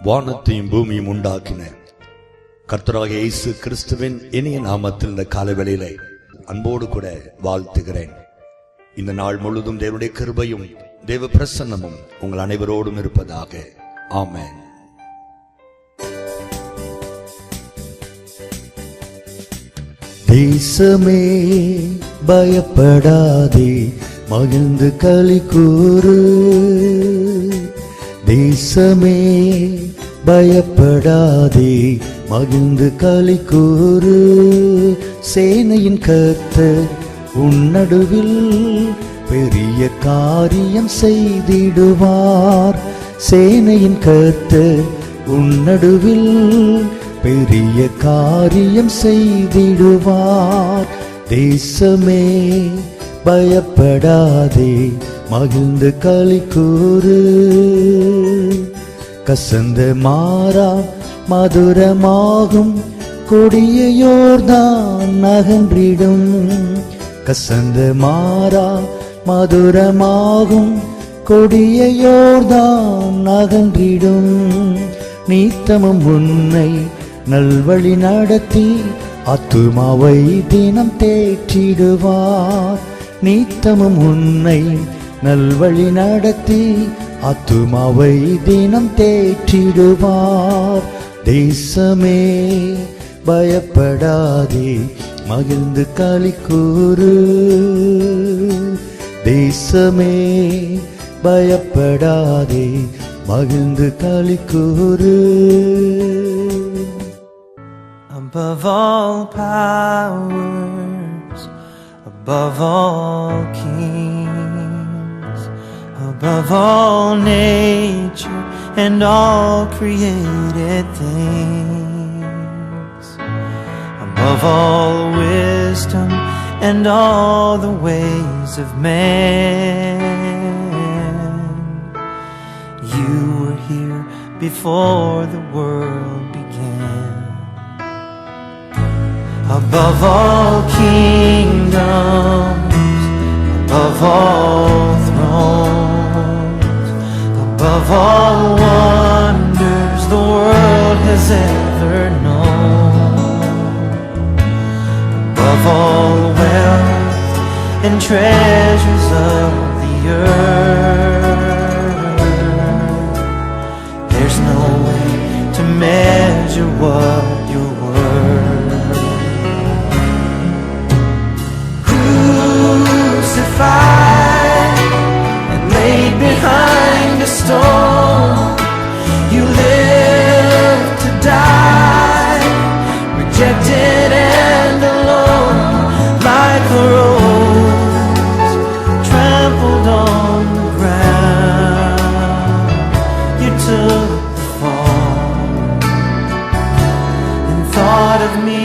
வானத்தையும் பூமியும் உண்டாக்கின கர்த்தராகிய இயேசு கிறிஸ்துவின் இனிய நாமத்தில் இந்த காலவேளையிலே அன்போடு கூட வாழ்த்துகிறேன். இந்த நாள் முழுதும் தேவனுடைய கிருபையும் தேவ பிரசன்னமும் உங்கள் அனைவரோடும் இருப்பதாக. ஆமென். தேசமே பயப்படாதே, மகிழ்ந்து களி கூறு. தேசமே பயப்படாதே, மகிழ்ந்து களி கூறு. சேனையின் கர்த்தர் உன் நடுவில் பெரிய காரியம் செய்திடுவார். சேனையின் கர்த்தர் உன் நடுவில் பெரிய காரியம் செய்திடுவார். தேசமே பயப்படாதே, மகிழ்ந்து களி கூறு. கசந்த மாறா மதுரமாகும், கொடிய யோர்தான் அகன்றிடும். கசந்த மாறா மதுரமாகும், கொடிய யோர்தான் அகன்றிடும். நீத்தமும் உன்னை நல்வழி நடத்தி ஆத்துமாவை தினம் தேற்றிடுவார். நீத்தமும் உன்னை நல்வழி நடத்தி ஆத்துமாவை தினம் தேற்றிடுவார். தேசமே பயப்படாதே, மகிழ்ந்து களி கூறு. தேசமே பயப்படாதே, மகிழ்ந்து களி கூறு. Above all powers, above all kings, above all nature and all created things, above all wisdom and all the ways of man, you were here before the world began. Above all kingdoms, above all thrones, above all wonders the world has ever known, above all wealth and treasures of the earth, there's no way to measure what you're worth. And laid behind a stone, you lived to die, rejected and alone, like a rose trampled on the ground. You took the fall and thought of me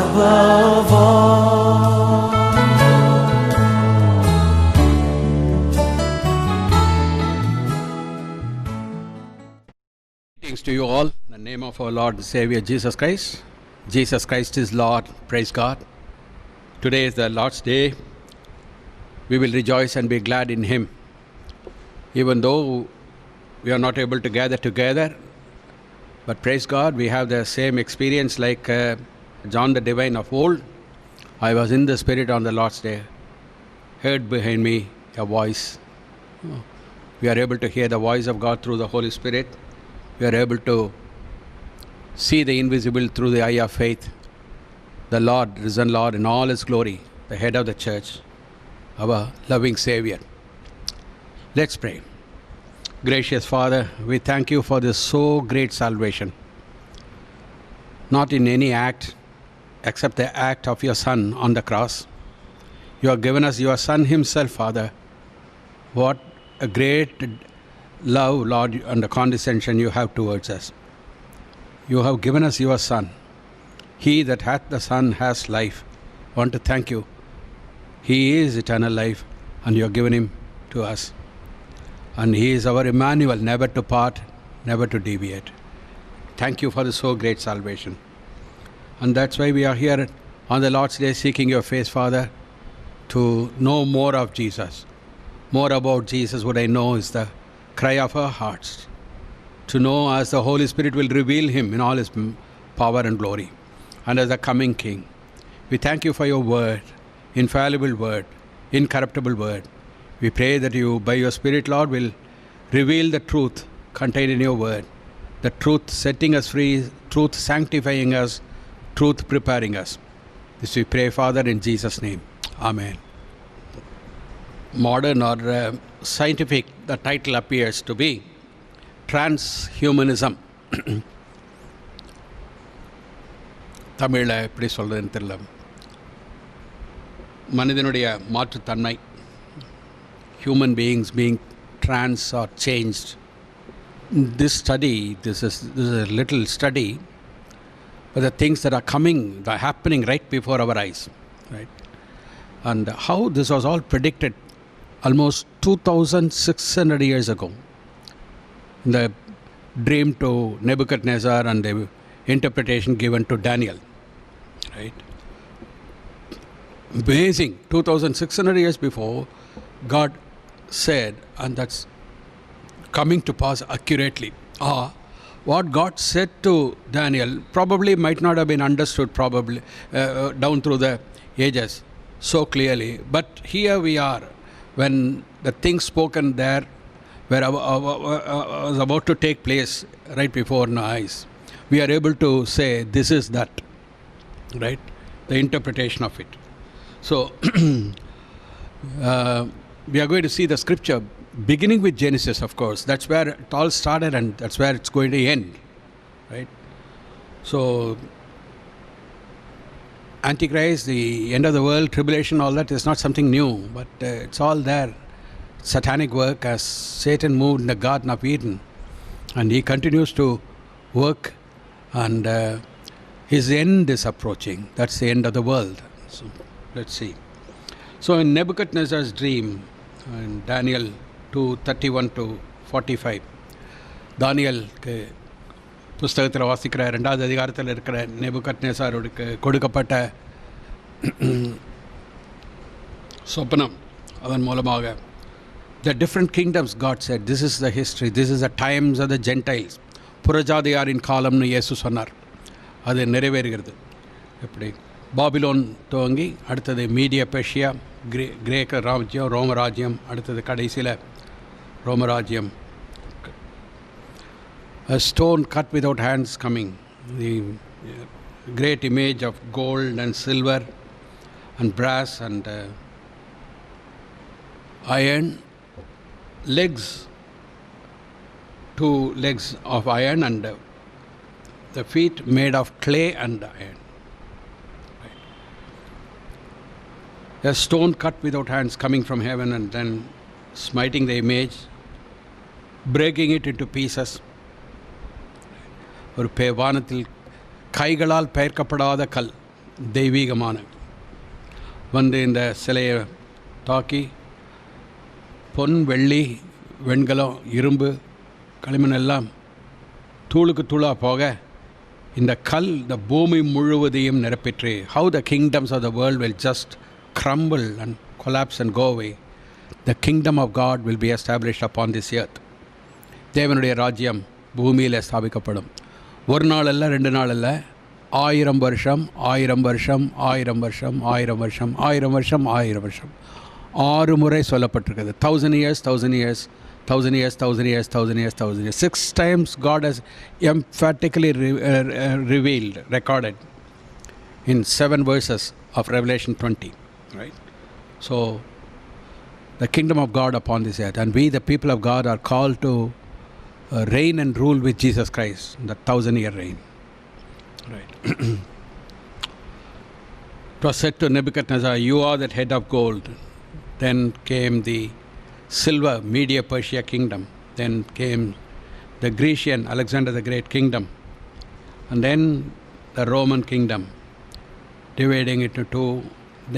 above all. Greetings to you all in the name of our Lord and Savior Jesus Christ. Jesus Christ is Lord. Praise God. Today is the Lord's Day. We will rejoice and be glad in Him. Even though we are not able to gather together, but praise God, we have the same experience like John the Divine of old. I was in the Spirit on the Lord's Day, heard behind me a voice. We are able to hear the voice of God through the Holy Spirit. We are able to see the invisible through the eye of faith. The Lord, risen Lord in all His glory, the head of the church, our loving Savior. Let's pray. Gracious Father, we thank you for this so great salvation. Not in any act except the act of your Son on the cross. You have given us your Son Himself, Father. What a great love, Lord, and the condescension you have towards us. You have given us your Son. He that hath the Son has life. I want to thank you. He is eternal life, and you have given Him to us. And He is our Emmanuel, never to part, never to deviate. Thank you for the so great salvation. And that's why we are here on the Lord's Day seeking your face, Father, to know more of Jesus. More about Jesus, what I know is the cry of our hearts, to know as the Holy Spirit will reveal him in all his power and glory, and as the coming King. We thank you for your word, infallible word, incorruptible word. We pray that you, by your Spirit, Lord, will reveal the truth contained in your word, the truth setting us free, truth sanctifying us, truth preparing us. This we pray, Father, in Jesus' name. Amen. Modern or scientific, the title appears to be Transhumanism. தமிழில் எப்படி சொல்கிறதுன்னு தெரியல. மனிதனுடைய மாற்றுத்தன்மை, human beings being trans or changed. This is a little study, but the things that are coming, that are happening right before our eyes, right? And how this was all predicted almost 2,600 years ago. The dream to Nebuchadnezzar and the interpretation given to Daniel, right? Amazing. 2,600 years before, God said, and that's coming to pass accurately. What God said to Daniel probably might not have been understood down through the ages so clearly, but here we are, when the things spoken there was about to take place right before our eyes. We are able to say this is that, right? The interpretation of it. So we are going to see the scripture beginning with Genesis, of course. That's where it all started and that's where it's going to end, right? So Antichrist, the end of the world, tribulation, all that is not something new, but it's all there. Satanic work as Satan moved in the Garden of Eden, and he continues to work, and his end is approaching. That's the end of the world. So let's see. So in Nebuchadnezzar's dream, in Daniel 2:31 to 45, Daniel புஸ்தகத்தில் வாசிக்கிற 2வது அதிகாரத்தில் இருக்கிற நேபுகத்நேசாருக்கு கொடுக்கப்பட்ட சொப்பனம், அதன் மூலமாக the different kingdoms, God said, this is the history, this is the times of the Gentiles. புறஜாதியாரின் காலம்னு இயேசு சொன்னார். அது நிறைவேறுகிறது. எப்படி பாபிலோன் துவங்கி அடுத்தது மீடியா பெர்ஷியா, கிரேக்க ராஜ்யம், ரோமராஜ்யம், அடுத்தது கடைசியில் ரோமராஜ்யம். A stone cut without hands coming, the great image of gold and silver and brass and iron, legs, 2 legs of iron, and the feet made of clay and iron. A stone cut without hands coming from heaven and then smiting the image, breaking it into pieces. ஒரு வானத்தில் கைகளால் பெயர்க்கப்படாத கல், தெய்வீகமான, வந்து இந்த சிலையை தாக்கி பொன், வெள்ளி, வெண்கலம், இரும்பு, களிமண் எல்லாம் தூளுக்கு தூளாக போக இந்த கல் இந்த பூமி முழுவதையும் நிரப்பிற்று. How the kingdoms of the world will just crumble and collapse and go away. The kingdom of God will be established upon this earth. தேவனுடைய ராஜ்யம் பூமியில் ஸ்தாபிக்கப்படும். ஒரு நாள் அல்ல, 2 நாள் அல்ல, 1000 வருஷம், 1000 வருஷம், 1000 வருஷம், 1000 வருஷம், 1000 வருஷம், 1000 வருஷம், 6 முறை சொல்லப்பட்டிருக்கிறது. 1000 years, 1000 years, 1000 years, 1000 years, 1000 years, 1000 years. 6 times God has emphatically revealed, recorded in 7 verses of Revelation 20, right? So the kingdom of God upon this earth, and we the people of God are called to reign and rule with Jesus Christ, the 1000-year reign, right? It was said to Nebuchadnezzar, you are that head of gold. Then came the silver, Media Persia kingdom. Then came the Grecian, Alexander the Great kingdom. And then the Roman kingdom, dividing it into 2.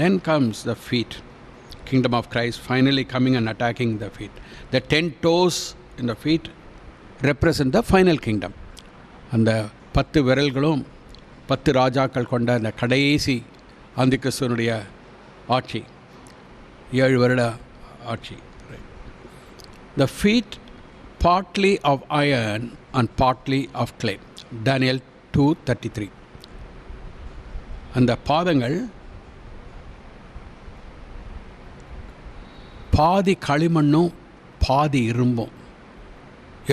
Then comes the feet, kingdom of Christ, finally coming and attacking the feet. The 10 toes in the feet represent the final kingdom. அந்த 10 விரல்களும் 10 ராஜாக்கள் கொண்ட அந்த கடைசி அந்திகிறிஸ்துவினுடைய ஆட்சி, 7 வருட ஆட்சி. The feet partly of iron and partly of clay. Daniel 2:33. அந்த பாதங்கள் பாதி களிமண்ணும் பாதி இரும்பும்.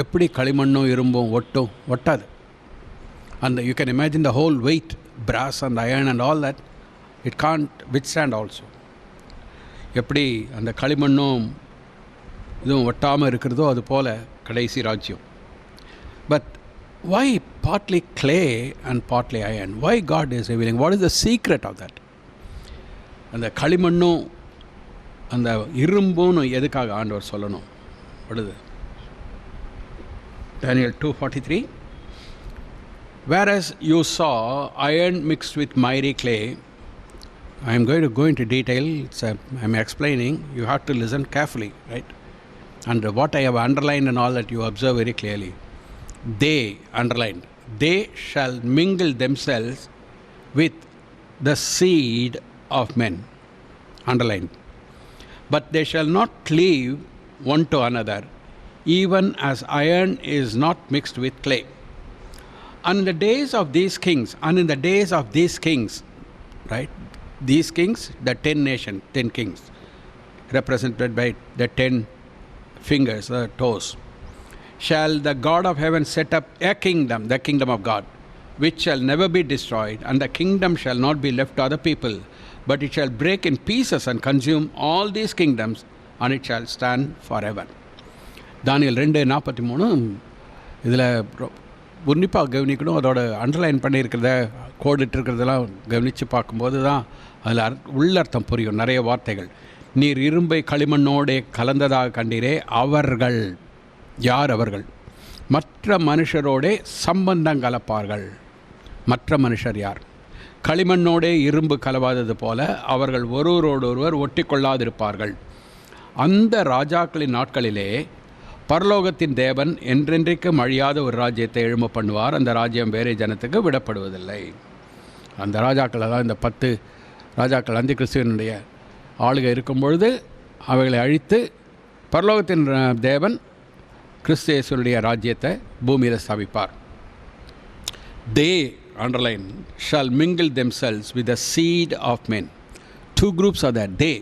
எப்படி களிமண்ணும் இரும்பும் ஒட்டாது. And you can imagine the whole weight, brass and iron and all that, it can't withstand also. எப்படி அந்த களிமண்ணும் இதுவும் ஒட்டாமல் இருக்கிறதோ அது போல் கடைசி ராஜ்யம். But why partly clay and partly iron? Why God is revealing? What is the secret of that? அந்த களிமண்ணும் அந்த இரும்பும் எதுக்காக ஆண்டவர் சொல்லணும்? What is it? Daniel 2:43. Whereas you saw iron mixed with miry clay, I am going to go into detail. I am explaining. You have to listen carefully, right? And what I have underlined and all that you observe very clearly. They, underlined, they shall mingle themselves with the seed of men. Underlined. But they shall not cleave one to another, even as iron is not mixed with clay. And in the days of these kings, right? These kings, the 10 nations, 10 kings, represented by the 10 fingers, the toes, shall the God of heaven set up a kingdom, the kingdom of God, which shall never be destroyed, and the kingdom shall not be left to other people, but it shall break in pieces and consume all these kingdoms, and it shall stand forever. தானியேல் 2:43. இதில் உன்னிப்பாக கவனிக்கணும். அதோட underline பண்ணியிருக்கிறத கோடிட்டுருக்கிறதெல்லாம் கவனித்து பார்க்கும்போது தான் அதில் உள்ளர்த்தம் புரியும். நிறைய வார்த்தைகள். நீர் இரும்பை களிமண்ணோடே கலந்ததாக கண்டீரே, அவர்கள் யார்? அவர்கள் மற்ற மனுஷரோடே சம்பந்தம் கலப்பார்கள். மற்ற மனுஷர் யார்? களிமண்ணோடே இரும்பு கலவாதது போல அவர்கள் ஒருவரோடொருவர் ஒட்டி கொள்ளாதிருப்பார்கள். அந்த ராஜாக்களின் நாட்களிலே பரலோகத்தின் தேவன் என்றென்றைக்கும் அழியாத ஒரு ராஜ்யத்தை எழும்ப பண்ணுவார். அந்த ராஜ்யம் வேறே ஜனத்துக்கு விடப்படுவதில்லை. அந்த ராஜாக்கள், அதாவது இந்த 10 ராஜாக்கள் அந்தி கிறிஸ்துவனுடைய ஆளுகை இருக்கும் பொழுது அவைகளை அழித்து பரலோகத்தின் தேவன் கிறிஸ்து இயேசுவுடைய ராஜ்யத்தை பூமியில் ஸ்தாபிப்பார். They, underline, shall mingle themselves with the seed of men. 2 groups are there, they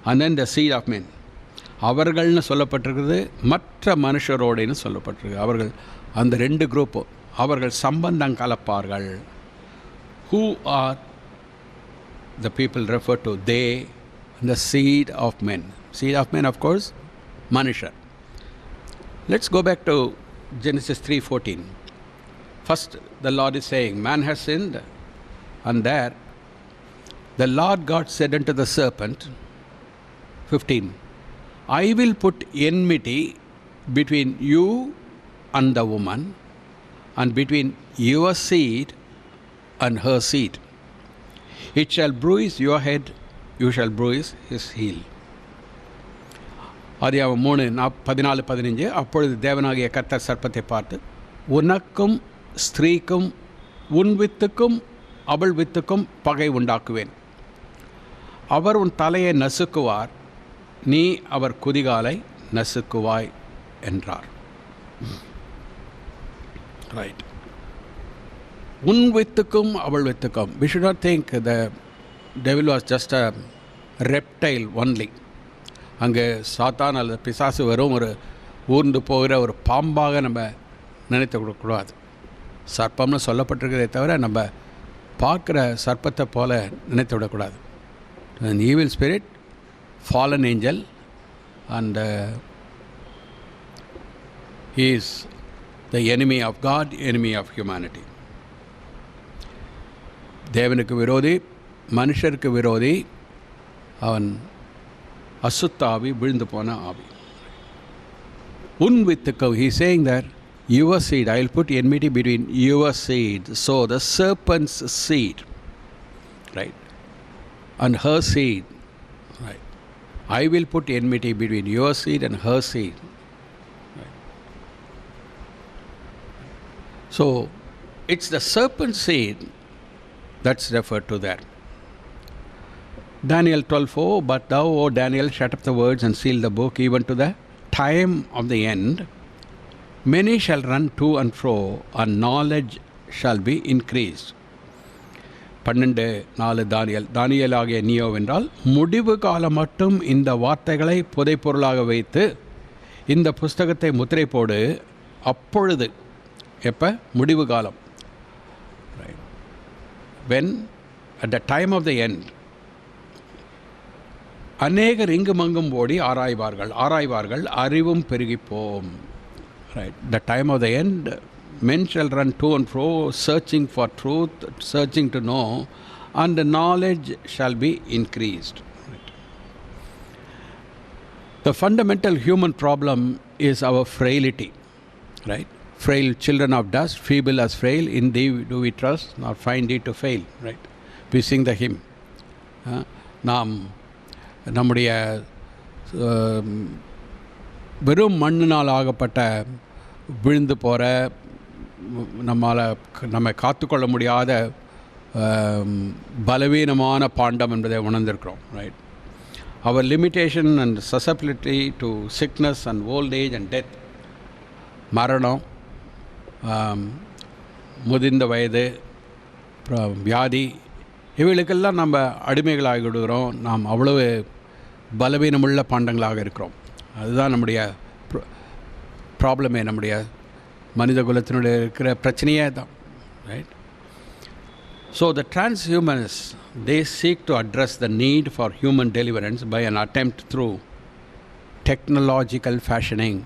and then the seed of men. அவர்கள்னு சொல்லப்பட்டிருக்கிறது, மற்ற மனுஷரோடைன்னு சொல்லப்பட்டிருக்கு. அவர்கள் அந்த 2 குரூப்பு, அவர்கள் சம்பந்தம் கலப்பார்கள். Who are the people referred to? They and the seed of men. Seed of men, of course, மனுஷர். Let's go back to Genesis 3:14. First, the Lord is saying, man has sinned, and there the Lord God said unto the serpent, 15, I will put enmity between you and the woman, and between your seed and her seed. It shall bruise your head, you shall bruise his heel. ஆதியாகமம் 3:14-15. அப்பொழுது தேவனாகிய கர்த்தர் சர்ப்பத்தை பார்த்து, உனக்கும் ஸ்திரீக்கும் உன் வித்துக்கும் அவள் வித்துக்கும் பகை உண்டாக்குவேன். அவர் உன் தலையை நசுக்குவார், நீ அவர் குதிகாலை நசுக்குவாய் என்றார். ரைட். உன் வித்துக்கும் அவள் வித்துக்கும். We should not think the devil was just a reptile only. அங்கே சாத்தான் அல்லது பிசாசு வெறும் ஒரு ஊர்ந்து போகிற ஒரு பாம்பாக நம்ம நினைத்து கொடுக்கக்கூடாது. சர்ப்பம்னு சொல்லப்பட்டிருக்கிறதே தவிர நம்ம பார்க்குற சர்ப்பத்தை போல நினைத்து விடக்கூடாது. An evil spirit, fallen angel, and he is the enemy of God, enemy of humanity. தேவனுக்கு விரோதி, மனுஷருக்கு விரோதி, அவன் அசுத்த ஆவி, விழுந்து போன ஆவி. உன் வித்துக்கு, he is saying that your seed, I will put enmity between your seed, so the serpent's seed, right, and her seed, right. I will put enmity between your seed and her seed, right. So it's the serpent's seed that's referred to there. Daniel 12:4, but thou, O Daniel, shut up the words and seal the book even to the time of the end, many shall run to and fro, and knowledge shall be increased. 12:4 தானியேல் ஆகிய நீயோவென்றால் முடிவு காலம் மட்டும் இந்த வார்த்தைகளை புதைப்பொருளாக வைத்து இந்த புஸ்தகத்தை முத்திரை போடு. அப்பொழுது எப்போ? முடிவு காலம். When at the time of the end, அநேகர் இங்குமங்கும் ஓடி ஆராய்வார்கள், அறிவும் பெருகிப்போம். Right. The time of the end, men shall run to and fro, searching for truth, searching to know, and the knowledge shall be increased. Right. The fundamental human problem is our frailty. Right. Frail children of dust, feeble as frail, in thee do we trust, nor find thee to fail. Right. We sing the hymn. நாம் நம்முடைய வெறும் மண்ணினால் ஆகப்பட்ட விழுந்து போகிற நம்மை காத்துக்கொள்ள முடியாத பலவீனமான பாண்டம் என்பதை உணர்ந்திருக்கிறோம். Right. Our limitation and susceptibility to sickness and old age and death, மரணம், முதிர்ந்த வயது, வியாதி, இவைகளுக்கெல்லாம் நம்ம அடிமைகளாகி விடுகிறோம். நாம் அவ்வளவு பலவீனமுள்ள பாண்டங்களாக இருக்கிறோம். அதுதான் நம்முடைய ப்ராப்ளமே, நம்முடைய மனித குலத்தினுடைய இருக்கிற பிரச்சனையே தான். Right. So the transhumanists, they seek to address the need for human deliverance by an attempt through technological fashioning.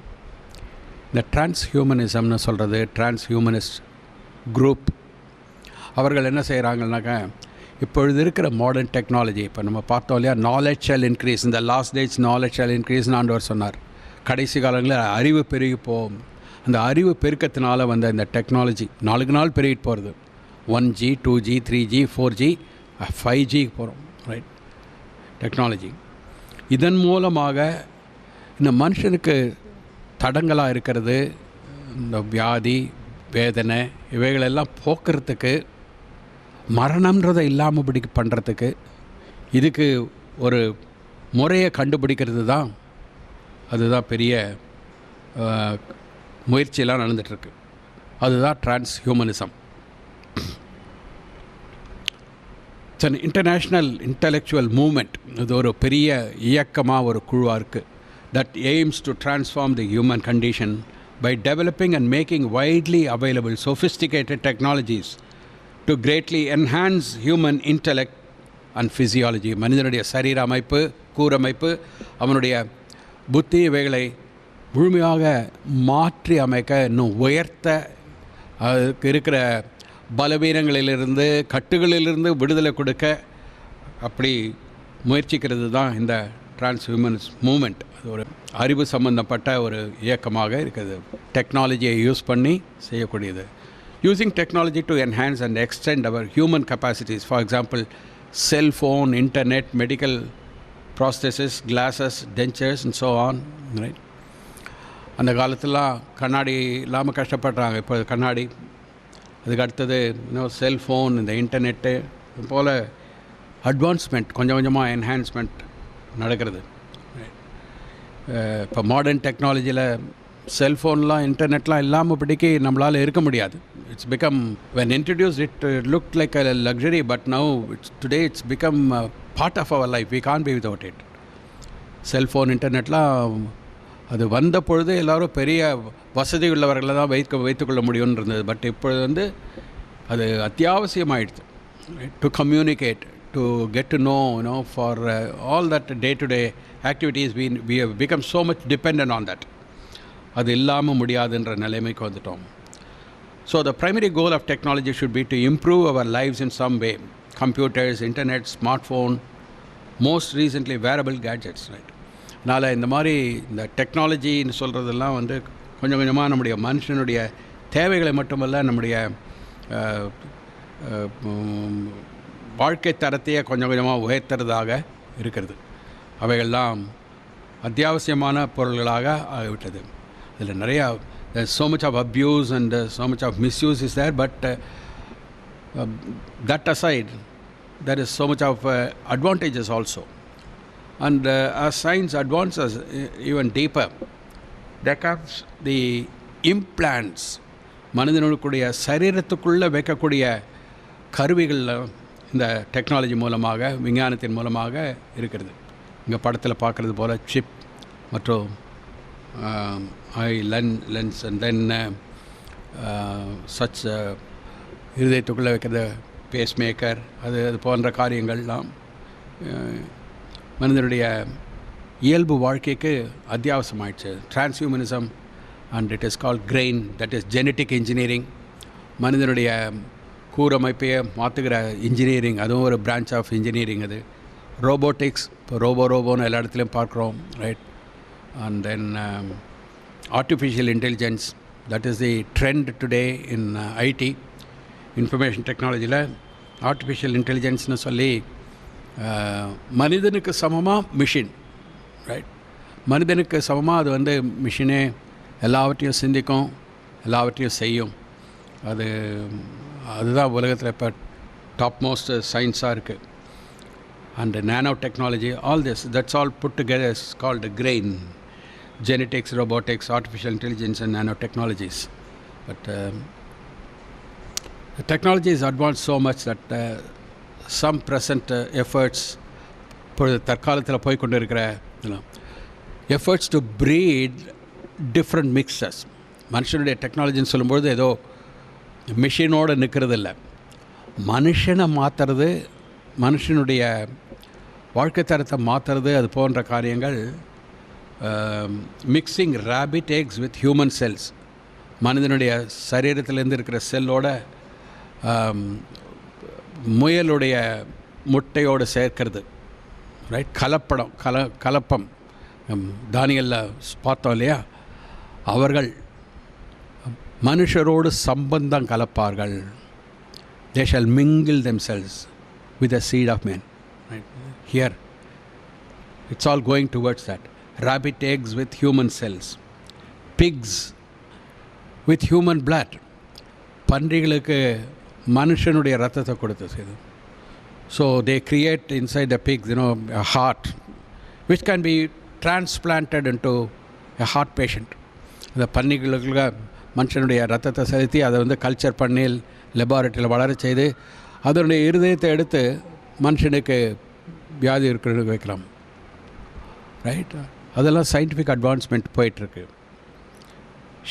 இந்த டிரான்ஸ்ஹியூமனிசம்னு சொல்கிறது டிரான்ஸ்ஹியூமனிஸ்ட் குரூப். அவர்கள் என்ன செய்கிறாங்கன்னாக்கா, இப்பொழுது இருக்கிற மாடர்ன் டெக்னாலஜி, இப்போ நம்ம பார்த்தோம் இல்லையா, நாலேஜ் ஷால் இன்க்ரீஸ், இந்த லாஸ்ட் டேஸ் நாலேஜ் ஷால் இன்க்ரீஸ்னு ஆண்டவர் சொன்னார். கடைசி காலங்களில் அறிவு பெருகி போகும். அந்த அறிவு பெருக்கத்தினால வந்த இந்த டெக்னாலஜி நாளுக்கு நாள் பெருகிட்டு போகிறது. 1G, 2G, 3G, 4G, 5G போகிறோம். ரைட். டெக்னாலஜி இதன் மூலமாக இந்த மனுஷனுக்கு தடங்களாக இருக்கிறது, இந்த வியாதி, வேதனை, இவைகளெல்லாம் போக்குறதுக்கு, மரணம்ன்றதை இல்லாமல்படி பண்ணுறதுக்கு, இதுக்கு ஒரு முறையை கண்டுபிடிக்கிறது தான், அதுதான் பெரிய முயற்சியெல்லாம் நடந்துகிட்ருக்கு. அதுதான் transhumanism. It's an international intellectual movement. இது ஒரு பெரிய இயக்கமாக, ஒரு குழுவாக இருக்குது. That aims to transform the human condition by developing and making widely available sophisticated technologies to greatly enhance human intellect and physiology. மனிதனுடைய சரீர அமைப்பு, கூரமைப்பு, அவனுடைய புத்தி, இவைகளை முழுமையாக மாற்றி அமைக்க, இன்னும் உயர்த்த, அதுக்கு இருக்கிற பலவீனங்களிலிருந்து, கட்டுகளிலிருந்து விடுதலை கொடுக்க அப்படி முயற்சிக்கிறது தான் இந்த டிரான்ஸ்ஹியூமனிஸ்ட் மூமெண்ட். அது ஒரு அறிவு சம்பந்தப்பட்ட ஒரு இயக்கமாக இருக்குது. டெக்னாலஜியை யூஸ் பண்ணி செய்யக்கூடியது. Using technology to enhance and extend our human capacities. For example cellphone, internet, medical prosthesis, glasses, dentures and so on. Right. அந்த காலத்திலாம் கண்ணாடி இல்லாமல் கஷ்டப்படுறாங்க. இப்போ கண்ணாடி, அதுக்கு அடுத்தது இன்னும் செல்ஃபோன், இந்த இன்டர்நெட்டு, இது போல் அட்வான்ஸ்மெண்ட், கொஞ்சம் கொஞ்சமாக என்ஹான்ஸ்மெண்ட் நடக்கிறது. இப்போ மாடர்ன் டெக்னாலஜியில் செல்ஃபோன்லாம், இன்டர்நெட்லாம் இல்லாமல் படிக்க நம்மளால் இருக்க முடியாது. It's become, when introduce it look like a luxury, but now today it's become part of our life. We can be without it. Cellphone, இன்டர்நெட்லாம் அது வந்த பொழுது எல்லோரும் பெரிய வசதி உள்ளவர்களை தான் வைத்துக்கொள்ள முடியும்னு இருந்தது. பட் இப்பொழுது அது அத்தியாவசியமாயிடுது. To communicate, to get to know, for all that day-to-day activities, we have become so much dependent on that. அது இல்லாமல் முடியாதுன்ற நிலைமைக்கு வந்துட்டோம். So the primary goal of technology should be to improve our lives in some way. Computers, internet, smartphone, most recently wearable gadgets. Right. அதனால் இந்த மாதிரி இந்த டெக்னாலஜின்னு சொல்கிறதெல்லாம் கொஞ்சம் கொஞ்சமாக நம்முடைய மனுஷனுடைய தேவைகளை மட்டுமல்ல, நம்முடைய வாழ்க்கை தரத்தையே கொஞ்சம் கொஞ்சமாக உயர்த்துறதாக இருக்கிறது. அவைகள்லாம் அத்தியாவசியமான பொருள்களாக ஆகிவிட்டது. இதில் நிறையா so much of abuse and so much of misuse is there, but that aside, there is so much of advantages also. And as science advances even deeper, there comes the implants. மனிதனுடைய சரீரத்துக்குள்ளே வைக்கக்கூடிய கருவிகளில் இந்த technology மூலமாக, விஞ்ஞானத்தின் மூலமாக இருக்கிறது. இங்கே படத்தில் பார்க்குறது போல் சிப் மற்றும் eye lens and then such இருதயத்துக்குள்ளே வைக்கிறது பேஸ் மேக்கர், அது போன்ற காரியங்கள்லாம் மனிதனுடைய இயல்பு வாழ்க்கைக்கு அத்தியாவசியமாயிடுச்சு. Transhumanism and it is called GRIN, that is genetic engineering. மனிதனுடைய கூரமைப்பையே மாற்றுகிற இன்ஜினியரிங், அதுவும் ஒரு பிரான்ச் ஆஃப் இன்ஜினியரிங். அது ரோபோட்டிக்ஸ், இப்போ ரோபோன்னு எல்லா இடத்துலையும் பார்க்குறோம், right? And then artificial intelligence, that is the trend today in IT, information technology la. Artificial intelligence nu solli மனிதனுக்கு சமமாக மிஷின், ரைட்? மனிதனுக்கு சமமாக அது வந்து மிஷினே எல்லாவற்றையும் சிந்திக்கும், எல்லாவற்றையும் செய்யும். அதுதான் உலகத்தில் இப்போ டாப் மோஸ்ட் சயின்ஸாக இருக்குது. And nano technology, all this, that's all put together is called grin. Genetics, robotics, artificial intelligence and nanotechnologies. But the technology is advanced so much that some present efforts இப்பொழுது தற்காலத்தில் போய்கொண்டு இருக்கிற efforts to breed different mixtures. மனுஷனுடைய டெக்னாலஜின்னு சொல்லும்பொழுது ஏதோ மிஷினோடு நிற்கிறது இல்லை, மனுஷனை மாற்றுறது, மனுஷனுடைய வாழ்க்கை தரத்தை மாற்றுறது, அது போன்ற காரியங்கள். Mixing rabbit eggs with human cells, மனிதனுடைய சரீரத்திலேருந்து இருக்கிற செல்லோட முயலுடைய முட்டையோடு சேர்க்கிறது, ரைட்? கலப்பம் தானியல்ல பார்த்தோம் இல்லையா? அவர்கள் மனுஷரோடு சம்பந்தம் கலப்பார்கள். they shall mingle themselves with the seed of men, right? Here it's all going towards that. Rabbit eggs with human cells, pigs with human blood. பன்றிகளுக்கு மனுஷனுடைய ரத்தத்தை கொடுத்து செய்து. So they create inside the pigs, a heart which can be transplanted into a heart patient. இந்த பன்றிகளுக்கு மனுஷனுடைய ரத்தத்தை செலுத்தி அதை வந்து கல்ச்சர் பண்ணி லெபார்ட்டரியில் வளர செய்து அதனுடைய இருதயத்தை எடுத்து மனுஷனுக்கு வியாதி இருக்கிறதுக்கு வைக்கலாம், ரைட்? அதெல்லாம் சயின்டிஃபிக் அட்வான்ஸ்மெண்ட் போயிட்டுருக்கு.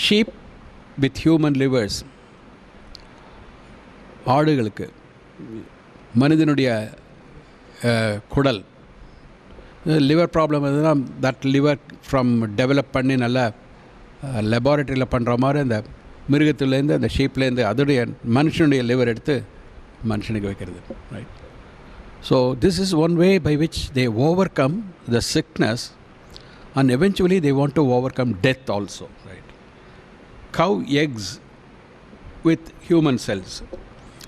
ஷீப் வித் ஹியூமன் லிவர்ஸ், ஆடுகளுக்கு மனிதனுடைய குடல், லிவர் ப்ராப்ளம் எதுனா தட் லிவர் ஃப்ரம் டெவலப் பண்ணி நல்லா லெபார்ட்டரியில் பண்ணுற மாதிரி அந்த மிருகத்துலேருந்து, அந்த ஷீப்லேருந்து அதோடைய மனுஷனுடைய லிவர் எடுத்து மனுஷனுக்கு வைக்கிறது, right? So this is one way by which they overcome the sickness and eventually they want to overcome death also, right? Cow eggs with human cells,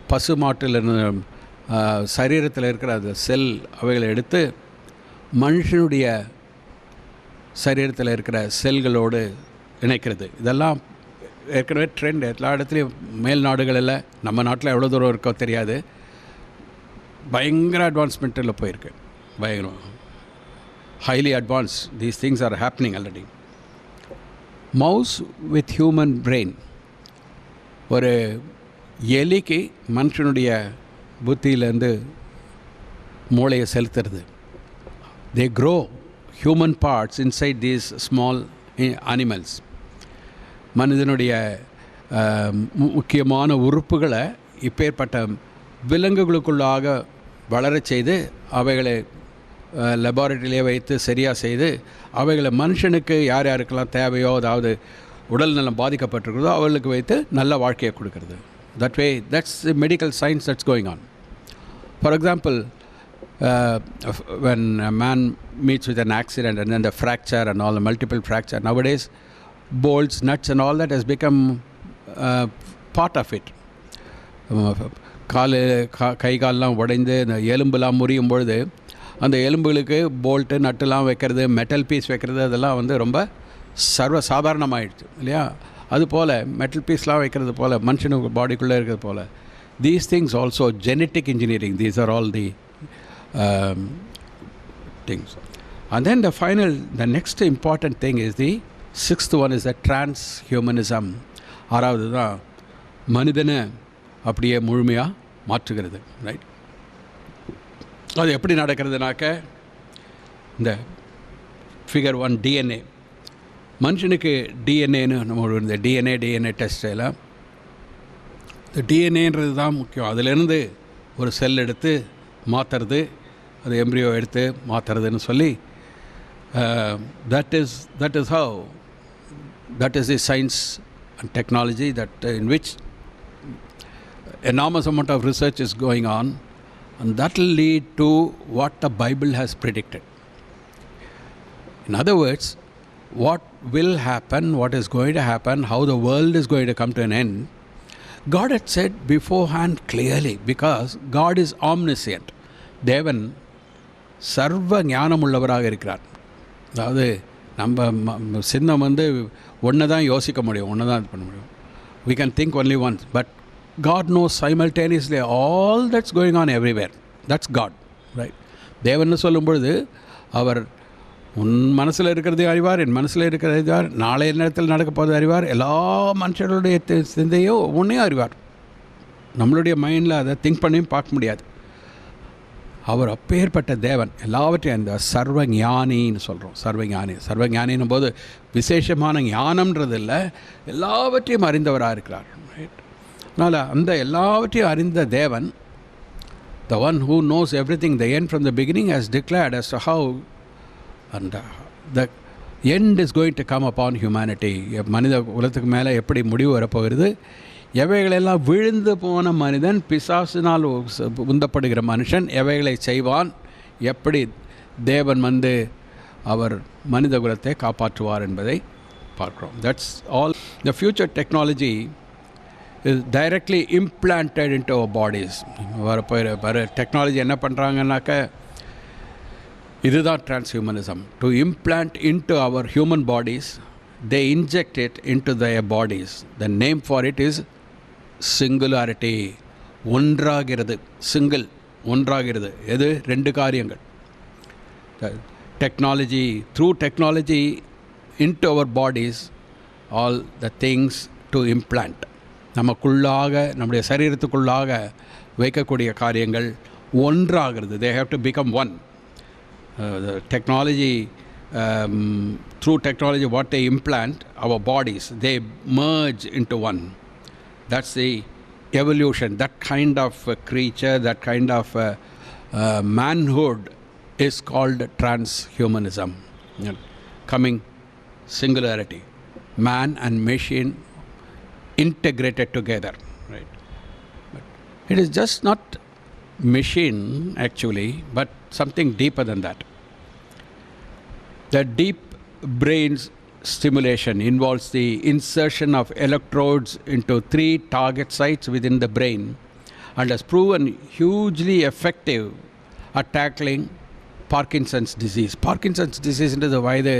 பசு மாட்டில் சரீரத்தில் இருக்கிற அந்த செல் அவைகளை எடுத்து மனுஷனுடைய சரீரத்தில் இருக்கிற செல்களோடு இணைக்கிறது. இதெல்லாம் ஏற்கனவே ட்ரெண்ட் எல்லா இடத்துலையும், மேல் நாடுகளில், நம்ம நாட்டில் எவ்வளோ தூரம் இருக்கோ தெரியாது, பயங்கர அட்வான்ஸ்மெண்ட்டில் போயிருக்கு, பயங்கரம் highly advanced. These things are happening already. Mouse with human brain, ஒரு எலிக்கு மனுஷனுடைய புத்தியிலேருந்து மூளையை செலுத்துறது. they grow human parts inside these small animals. மனிதனுடைய முக்கியமான உறுப்புகளை இப்பேற்பட்ட விலங்குகளுக்குள்ளாக வளர செய்து அவைகளை லெபார்ட்டரியிலே வைத்து சரியாக செய்து அவைகளை மனுஷனுக்கு யார் யாருக்கெல்லாம் தேவையோ, அதாவது உடல் நலம் பாதிக்கப்பட்டிருக்கிறதோ அவர்களுக்கு வைத்து நல்ல வாழ்க்கையை கொடுக்கறது. That way, that's the medical science that's going on. For example, when a man meets with an accident and then the fracture and all the multiple fracture, nowadays bolts, nuts and all that has become part of it. கை காலெலாம் உடைந்து இந்த எலும்புலாம் முறியும் பொழுது அந்த எலும்புகளுக்கு bolt நட்டுலாம் வைக்கிறது, metal piece வைக்கிறது, அதெல்லாம் வந்து ரொம்ப சாதாரணமாகிடுச்சு இல்லையா? அதுபோல் மெட்டல் பீஸ்லாம் வைக்கிறது போல் மனுஷனுக்கு பாடிக்குள்ளே இருக்கிறது போல் these things also, genetic engineering, these are all the things. And then the next important thing is the sixth one is the transhumanism. ஆறாவது தான் மனிதனை அப்படியே முழுமையாக மாற்றுகிறது. ரைட், அது எப்படி நடக்கிறதுனாக்க இந்த ஃபிகர் 1 டிஎன்ஏ. மனுஷனுக்கு டிஎன்ஏன்னு நம்ம இந்த டிஎன்ஏ டெஸ்ட்டில் இந்த டிஎன்ஏன்றது தான் முக்கியம். அதிலேருந்து ஒரு செல் எடுத்து மாற்றுறது, அது எம்ப்ரியோ எடுத்து மாற்றுறதுன்னு சொல்லி that is the science and technology that in which enormous amount of research is going on, and that will lead to what the Bible has predicted. In other words, what will happen, what is going to happen, how the world is going to come to an end, God had said beforehand clearly, because God is omniscient. தேவன் சர்வ ஞானம் உள்ளவராக இருக்கிறார். அதாவது நம்ம சின்னம் வந்து ஒன்று தான் யோசிக்க முடியும், ஒன்று தான் இது பண்ண முடியும். We can think only once, but God knows simultaneously all that's going on everywhere. That's God, right? தேவன் சொல்லும் பொழுது அவர் உன் மனசில் இருக்கிறது அறிவார், என் மனசில் இருக்கிறது அறிவார், நாளைய நேரத்தில் நடக்க போகிறது அறிவார், எல்லா மனுஷர்களுடைய சிந்தையோ ஒன்றையும் அறிவார். நம்மளுடைய மைண்டில் அதை திங்க் பண்ணியும் பார்க்க முடியாது. அவர் அப்பேற்பட்ட தேவன், எல்லாவற்றையும் அந்த சர்வ ஞானின்னு சொல்கிறோம். சர்வஞானின்னும் போது விசேஷமான ஞானம்ன்றது இல்லை, எல்லாவற்றையும் அறிந்தவராக இருக்கிறார். ரைட், அதனால் அந்த எல்லாவற்றையும் அறிந்த தேவன், the one who knows everything, the end from the beginning, has declared as to how and the end is going to come upon humanity. மனித உலகத்துக்கு மேலே எப்படி முடிவு வரப்போகிறது, எவைகளெல்லாம் விழுந்து போன மனிதன், பிசாசினால் உந்தப்படுகிற மனுஷன் எவைகளை செய்வான், எப்படி தேவன் வந்து அவர் மனித குலத்தை காப்பாற்றுவார் என்பதை பார்க்குறோம். That's all. The future technology is directly implanted into our bodies. வர டெக்னாலஜி என்ன பண்ணுறாங்கன்னாக்க, இதுதான் transhumanism. To implant into our human bodies, they inject it into their bodies. The name for it is singularity. ஒன்றாகிறது, single, ஒன்றாகிறது. எது? ரெண்டு காரியங்கள். Technology, through technology into our bodies, all the things to implant. நமக்குள்ளாக, நம்முடைய சரீரத்துக்குள்ளாக வைக்கக்கூடிய காரியங்கள் ஒன்றாகிறது. they have to become one. The technology, through technology, what they implant, our bodies, they merge into one. That's the evolution. That kind of creature, that kind of manhood is called transhumanism. Coming singularity, man and machine integrated together. Right? But it is just not machine actually, but something deeper than that. The deep brain stimulation involves the insertion of electrodes into 3 target sites within the brain and has proven hugely effective at tackling Parkinson's disease. Parkinson's disease is வயது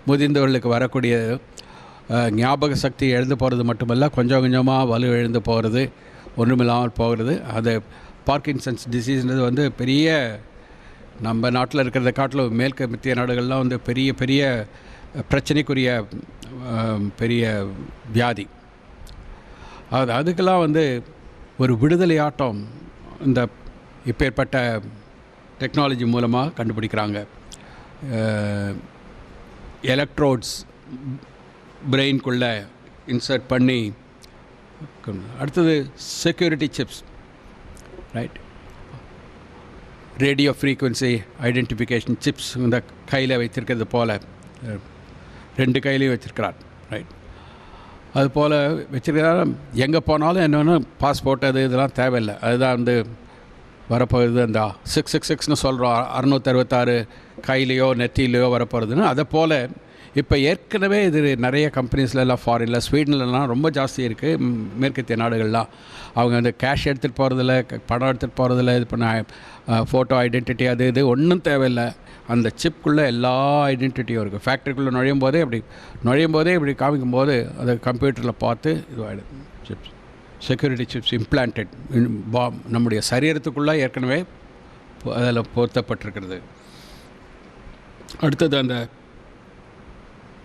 முதிர்ந்தவர்களுக்கு வரக்கூடிய ஞாபக சக்தி எழுந்து போகிறது மட்டுமல்ல, கொஞ்சம் கொஞ்சமாக வலு எழுந்து போகிறது, ஒன்றுமில்லாமல் போகிறது. அது பார்க்கின்சன்ஸ் டிசீஸ்ன்றது வந்து பெரிய, நம்ம நாட்டில் இருக்கிறத காட்டிலும் மேற்கு மத்திய நாடுகள்லாம் வந்து பெரிய பெரிய பிரச்சனைக்குரிய பெரிய வியாதி. அதுக்கெல்லாம் வந்து ஒரு விடுதலை ஆட்டம் இந்த இப்பேற்பட்ட டெக்னாலஜி மூலமாக கண்டுபிடிக்கிறாங்க. எலக்ட்ரோட்ஸ் பிரெயின்குள்ளே இன்சர்ட் பண்ணி. அடுத்தது security chips. Right, radio frequency identification chips இந்த கையில் வைத்திருக்கிறது போல் 2 கையிலையும் வச்சுருக்கிறார். ரைட், அது போல் வச்சுருக்கிறார். எங்கே போனாலும் என்னென்னா பாஸ்போர்ட் அது இதெல்லாம் தேவையில்லை. அதுதான் வந்து வரப்போகுது. அந்த 666ன்னு சொல்கிறோம், 666 கையிலையோ நெத்திலையோ வரப்போகிறதுன்னு. அதை போல் இப்போ ஏற்கனவே இது நிறைய கம்பெனிஸ்லாம் ஃபாரினில், ஸ்வீடன்லலாம் ரொம்ப ஜாஸ்தி இருக்குது. மேற்கத்திய நாடுகள்லாம் அவங்க வந்து கேஷ் எடுத்துகிட்டு போகிறதில்ல, பணம் எடுத்துகிட்டு போகிறதில்ல, இது பண்ண ஃபோட்டோ ஐடென்டிட்டி அது இது ஒன்றும் தேவையில்லை. அந்த சிப்புக்குள்ளே எல்லா ஐடென்டிட்டியும் இருக்குது. ஃபேக்ட்ரிக்குள்ளே நுழையும் போதே இப்படி காமிக்கும்போது அதை கம்ப்யூட்டரில் பார்த்து இதுவாகிடும். சிப்ஸ், செக்யூரிட்டி சிப்ஸ் இம்ப்ளான்டட் நம்முடைய சரீரத்துக்குள்ளே ஏற்கனவே அதில் பொருத்தப்பட்டிருக்கிறது. அடுத்தது அந்த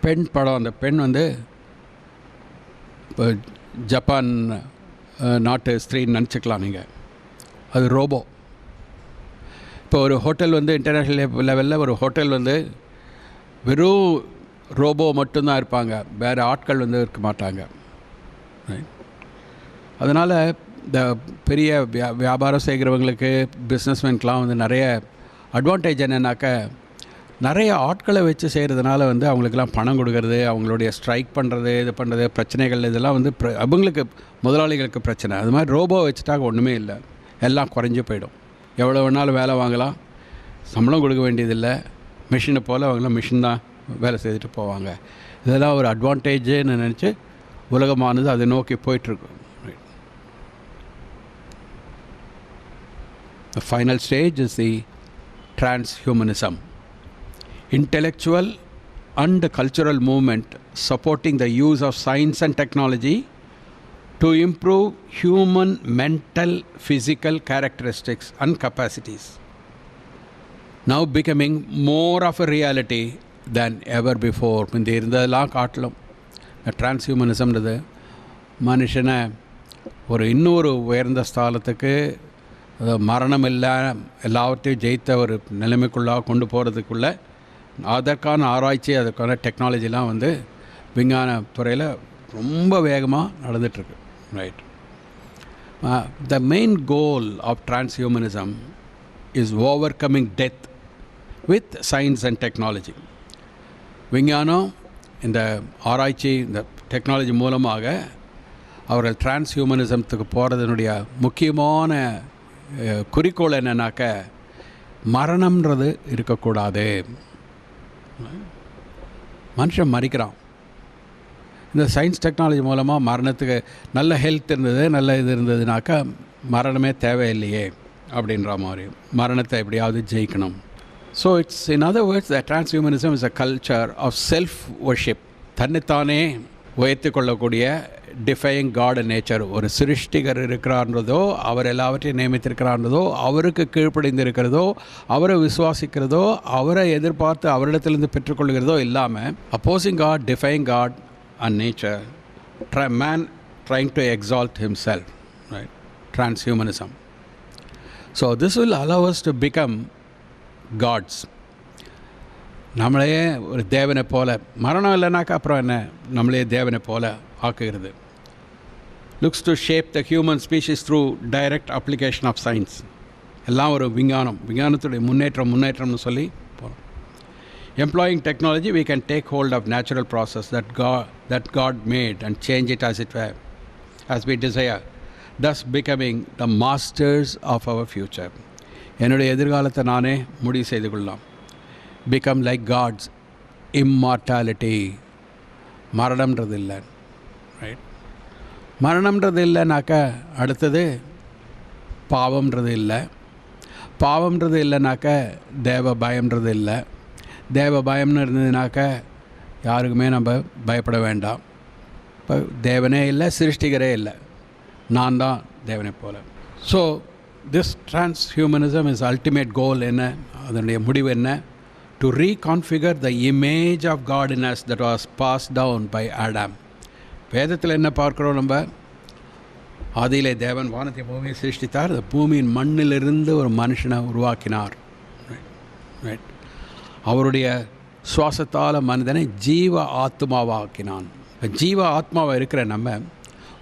பெண் படம், அந்த பெண் வந்து இப்போ ஜப்பான் நாட்டு ஸ்திரீன்னு நினச்சிக்கலாம் நீங்கள். அது ரோபோ. இப்போ ஒரு ஹோட்டல் வந்து இன்டர்நேஷ்னல் லெவலில் ஒரு ஹோட்டல் வந்து வெறும் ரோபோ மட்டும்தான் இருப்பாங்க, வேறு ஆட்கள் வந்து இருக்க மாட்டாங்க. அதனால் இந்த பெரிய வியாபாரம் செய்கிறவங்களுக்கு, பிஸ்னஸ்மேனுக்கெலாம் வந்து நிறைய அட்வான்டேஜ் என்னென்னாக்கா, நிறைய ஆட்களை வச்சு செய்கிறதுனால வந்து அவங்களுக்கெல்லாம் பணம் கொடுக்கறது, அவங்களுடைய ஸ்ட்ரைக் பண்ணுறது, இது பண்ணுறது, பிரச்சனைகள் இதெல்லாம் வந்து அவங்களுக்கு முதலாளிகளுக்கு பிரச்சனை. அது மாதிரி ரோபோ வச்சுட்டாக்க ஒன்றுமே இல்லை, எல்லாம் குறைஞ்சி போயிடும். எவ்வளோ வேணாலும் வேலை வாங்கலாம், சம்பளம் கொடுக்க வேண்டியதில்லை. மிஷினை போல் அவங்களாம் மிஷின் தான் வேலை செய்துட்டு போவாங்க. இதெல்லாம் ஒரு அட்வான்டேஜுன்னு நினச்சி உலகமானது அதை நோக்கி போயிட்டுருக்கு. The final stage is the transhumanism, intellectual and cultural movement supporting the use of science and technology to improve human mental, physical characteristics and capacities, now becoming more of a reality than ever before. இந்த இருந்ததெல்லாம் காட்டிலும் டிரான்ஸ்ஹியூமனிசம்ன்றது மனுஷனை ஒரு இன்னொரு உயர்ந்த ஸ்தானத்துக்கு, மரணம் இல்லை, எல்லாவற்றையும் ஜெயித்த ஒரு நிலைமைக்குள்ளாக கொண்டு போகிறதுக்குள்ள அதற்கான ஆராய்ச்சி, அதற்கான டெக்னாலஜிலாம் வந்து விஞ்ஞான துறையில் ரொம்ப வேகமாக நடந்துகிட்ருக்கு. Right. The main goal of transhumanism is overcoming death with science and technology. விஞ்ஞானம், இந்த ஆராய்ச்சி, இந்த டெக்னாலஜி மூலமாக அவர்கள் டிரான்ஸ்ஹியூமனிசத்துக்கு போகிறதுனுடைய முக்கியமான குறிக்கோள் என்னன்னாக்க, மரணம்ன்றது இருக்கக்கூடாது. மனுஷன் மறிக்கிறான். இந்த சயின்ஸ் டெக்னாலஜி மூலமாக மரணத்துக்கு நல்ல ஹெல்த் இருந்தது, நல்ல இது இருந்ததுனாக்கா மரணமே தேவையில்லையே அப்படின்ற மாதிரி, மரணத்தை எப்படியாவது ஜெயிக்கணும். So it's in other words the transhumanism is a culture of self worship. தன்னைத்தானே உயர்த்து கொள்ளக்கூடிய, டிஃபையிங் காட் அண்ட் நேச்சர். ஒரு சிருஷ்டிகர் இருக்கிறான்றதோ, அவர் எல்லாவற்றையும் நியமித்திருக்கிறான்றதோ, அவருக்கு கீழ்ப்படிந்து இருக்கிறதோ, அவரை விசுவாசிக்கிறதோ, அவரை எதிர்பார்த்து அவரிடத்திலிருந்து பெற்றுக்கொள்கிறதோ இல்லாமல் opposing God, defying God and nature, man trying to exalt himself, right? Transhumanism. So this will allow us to become gods. நம்மளையே ஒரு தேவனை போல, மரணம் இல்லைனாக்கா அப்புறம் என்ன, நம்மளையே தேவனை போல ஆக்குகிறது. Looks to shape the human species through direct application of science. எல்லாம் ஒரு விஞ்ஞானத்துடைய முன்னேற்றம்னு சொல்லி போகிறோம். Employing technology, we can take hold of natural process that God made and change it as we desire, thus becoming the masters of our future. என்னுடைய எதிர்காலத்தை நானே முடிவு செய்து கொள்ளலாம். Become like God's immortality. மரணம்ன்றது இல்லை, ரைட்? மரணம்ன்றது இல்லைனாக்கா அடுத்தது பாவம்ன்றது இல்லை. பாவம்ன்றது இல்லைனாக்கா தேவ பயம்ன்றது இல்லை. தேவ பயம்னு இருந்ததுனாக்கா யாருக்குமே நம்ம பயப்பட வேண்டாம். இப்போ தேவனே இல்லை, சிருஷ்டிகரே இல்லை, நான் தான் தேவனை போல. So this transhumanism is ultimate goal. என்ன அதனுடைய முடிவு என்ன? To reconfigure the image of God in us that was pass down by Adam. வேதத்தில் என்ன பார்க்குறோம் நம்ம? ஆதியிலே தேவன் வானத்தை பூமியை சிருஷ்டித்தார். அந்த பூமியின் மண்ணிலிருந்து ஒரு மனுஷனை உருவாக்கினார், ரைட்? அவருடைய சுவாசத்தால் மனிதனை ஜீவ ஆத்மாவாக்கினான். இப்போ ஜீவ ஆத்மாவாக இருக்கிற நம்ம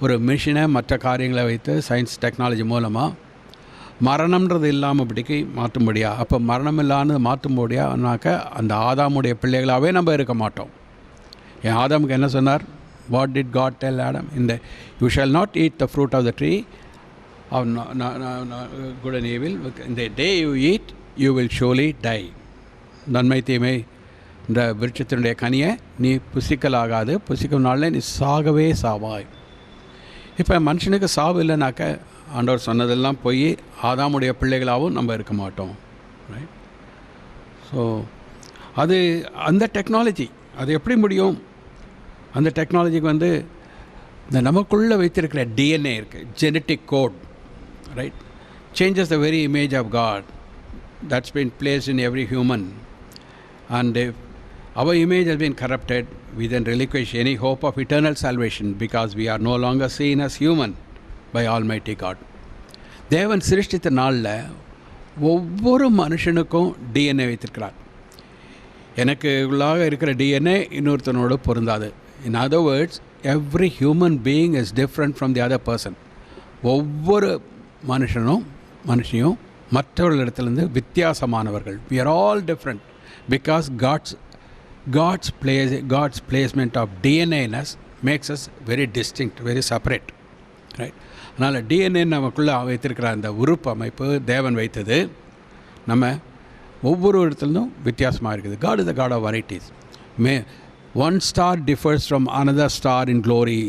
ஒரு மிஷினை மற்ற காரியங்களை வைத்து சயின்ஸ் டெக்னாலஜி மூலமாக மரணம்ன்றது இல்லாமல்படிக்கு மாற்றும்படியா. அப்போ மரணம் இல்லாமல் மாற்றும்படியானாக்க அந்த ஆதாமுடைய பிள்ளைகளாகவே நம்ம இருக்க மாட்டோம். என் ஆதாமுக்கு என்ன சொன்னார்? What did God tell Adam? You shall not eat the fruit of the tree of good and evil. இந்த day you eat you will surely die. நன்மை தீமை இந்த விருட்சத்தினுடைய கனியை நீ புசிக்கலாகாது, புசிக்கும் நாளில் நீ சாகவே சாவாய். இப்போ மனுஷனுக்கு சாவு இல்லைனாக்க ஆண்டவர் சொன்னதெல்லாம் போய் ஆதாமுடைய பிள்ளைகளாகவும் நம்ம இருக்க மாட்டோம், ரைட்? ஸோ அது அந்த டெக்னாலஜி, அது எப்படி முடியும்? அந்த டெக்னாலஜிக்கு வந்து இந்த நமக்குள்ளே வைத்திருக்கிற டிஎன்ஏ இருக்குது, genetic code, right? Changes the very image of God that's been placed in every human, and if our image has been corrupted, we then relinquish any hope of eternal salvation because we are no longer seen as human by Almighty God. தேவன் சிருஷ்டித்த நாளில் ஒவ்வொரு மனுஷனுக்கும் DNA வைத்திருக்கிறார். எனக்கு உள்ளாக இருக்கிற DNA இன்னொருத்தனோடு பொருந்தாது. இன் other words, every human being is different from the other person. ஒவ்வொரு மனுஷனையும் மற்றவர்களிடத்துலேருந்து வித்தியாசமானவர்கள். we are all different because God's placement of DNA in us makes us very distinct, very separate, right? அதனால் DNA நமக்குள்ளே வைத்திருக்கிற அந்த உறுப்பு அமைப்பு தேவன் வைத்தது நம்ம ஒவ்வொரு இடத்துலையும் வித்தியாசமாக இருக்குது. God is the God of varieties. One star differs from another star in glory,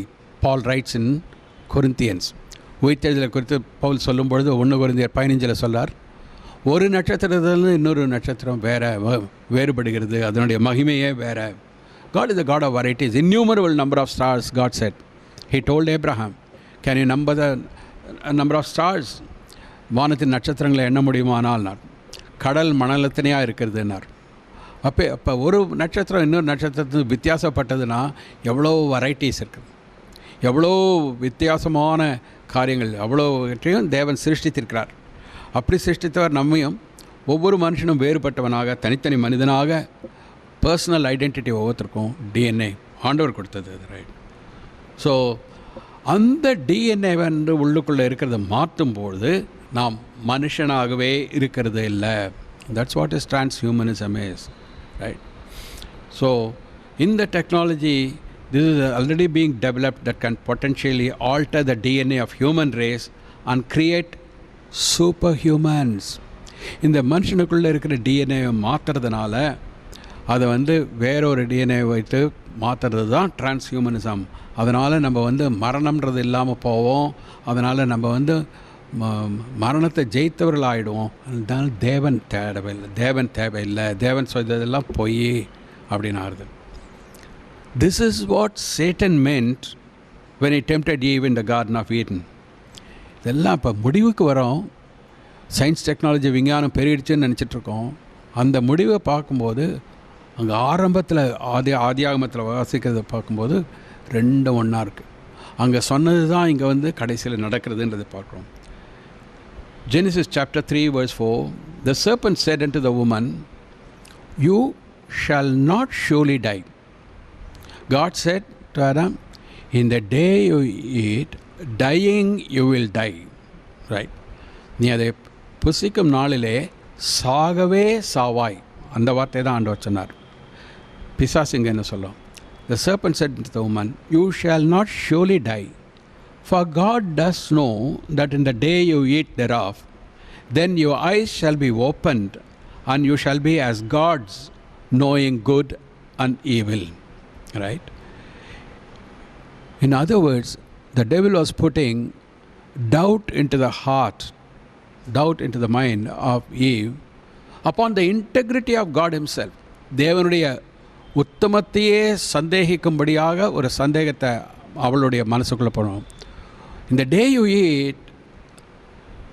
Paul writes in Corinthians. உயிர்த்தெழுதலை குறித்து பவுல் சொல்லும் பொழுது 1 கொரிந்தியர் 15 சொல்றார், ஒரு நட்சத்திரத்திலிருந்து இன்னொரு நட்சத்திரம் வேறுபடுகிறது, அதனுடைய மகிமையே வேற. God is the God of varieties. Innumerable number of stars, God said. He told Abraham, can you number the number of stars? வானத்தின் நட்சத்திரங்களை எண்ண முடியுமானால் கடல் மணலத்தினையாக இருக்கிறதுன்னார். அப்போ ஒரு நட்சத்திரம் இன்னொரு நட்சத்திரத்துக்கு வித்தியாசப்பட்டதுன்னா எவ்வளோ வெரைட்டிஸ் இருக்குது, எவ்வளோ வித்தியாசமான காரியங்கள், அவ்வளோவற்றையும் தேவன் சிருஷ்டித்திருக்கிறார். அப்படி சிருஷ்டித்தவர் நம்மையும் ஒவ்வொரு மனுஷனும் வேறுபட்டவனாக தனித்தனி மனிதனாக பர்சனல் ஐடென்டிட்டி ஒவ்வொருத்தருக்கும் டிஎன்ஏ ஆண்டவர் கொடுத்தது, ரைட்? ஸோ அந்த டிஎன்ஏ வந்து உள்ளுக்குள்ளே இருக்கிறத மாற்றும்பொழுது நாம் மனுஷனாகவே இருக்கிறது இல்லை. That's what is transhumanism is, right? So இந்த technology, this is already being developed that can potentially alter the DNA of human race and create superhumans. இந்த மனுஷனுக்குள்ளே இருக்கிற டிஎன்ஏவை மாற்றுறதுனால அதை வந்து வேறொரு டிஎன்ஏ வைத்து மாற்றுறது தான் டிரான்ஸ்ஹியூமனிசம். அதனால் நம்ம வந்து மரணம்ன்றது இல்லாமல் போவோம். அதனால் நம்ம வந்து மரணத்தை ஜெயித்தவர்கள் ஆகிடுவோம். அதனால் தேவன் தேவையில்லை, தேவன் சொல்றதெல்லாம் பொய் அப்படின்னு ஆறுது. This is what Satan meant when he tempted Eve in the Garden of Eden. இதெல்லாம் இப்போ முடிவுக்கு வரோம். சயின்ஸ் டெக்னாலஜி விஞ்ஞானம் பெருகிடுச்சுன்னு நினச்சிட்ருக்கோம். அந்த முடிவை பார்க்கும்போது அங்கே ஆரம்பத்தில் ஆதியாகமத்தில் வாசிக்கிறத பார்க்கும்போது ரெண்டும் ஒன்றா இருக்குது. அங்கே சொன்னது தான் இங்கே வந்து கடைசியில் நடக்கிறதுன்றதை பார்க்குறோம். Genesis chapter 3 verse 4, the serpent said unto the woman, you shall not surely die. God said to Adam, in the day you eat, dying you will die, right? நீ அதை புசிக்கும் நாளிலே சாகவே சாவாய். அந்த வார்த்தை தான் ஆண்டவர் சொன்னார். பிசாசுங்க என்ன சொல்லும்? The serpent said to the woman, you shall not surely die, for God does know that in the day you eat thereof, then your eyes shall be opened, and you shall be as gods, knowing good and evil. Right? In other words, the devil was putting doubt into the heart, doubt into the mind of Eve upon the integrity of God himself. தேவனுடைய உத்தமத்தையே சந்தேகிக்கும்படியாக ஒரு சந்தேகத்தை அவளுடைய மனசுக்குள்ளே போனோம். In the day you eat,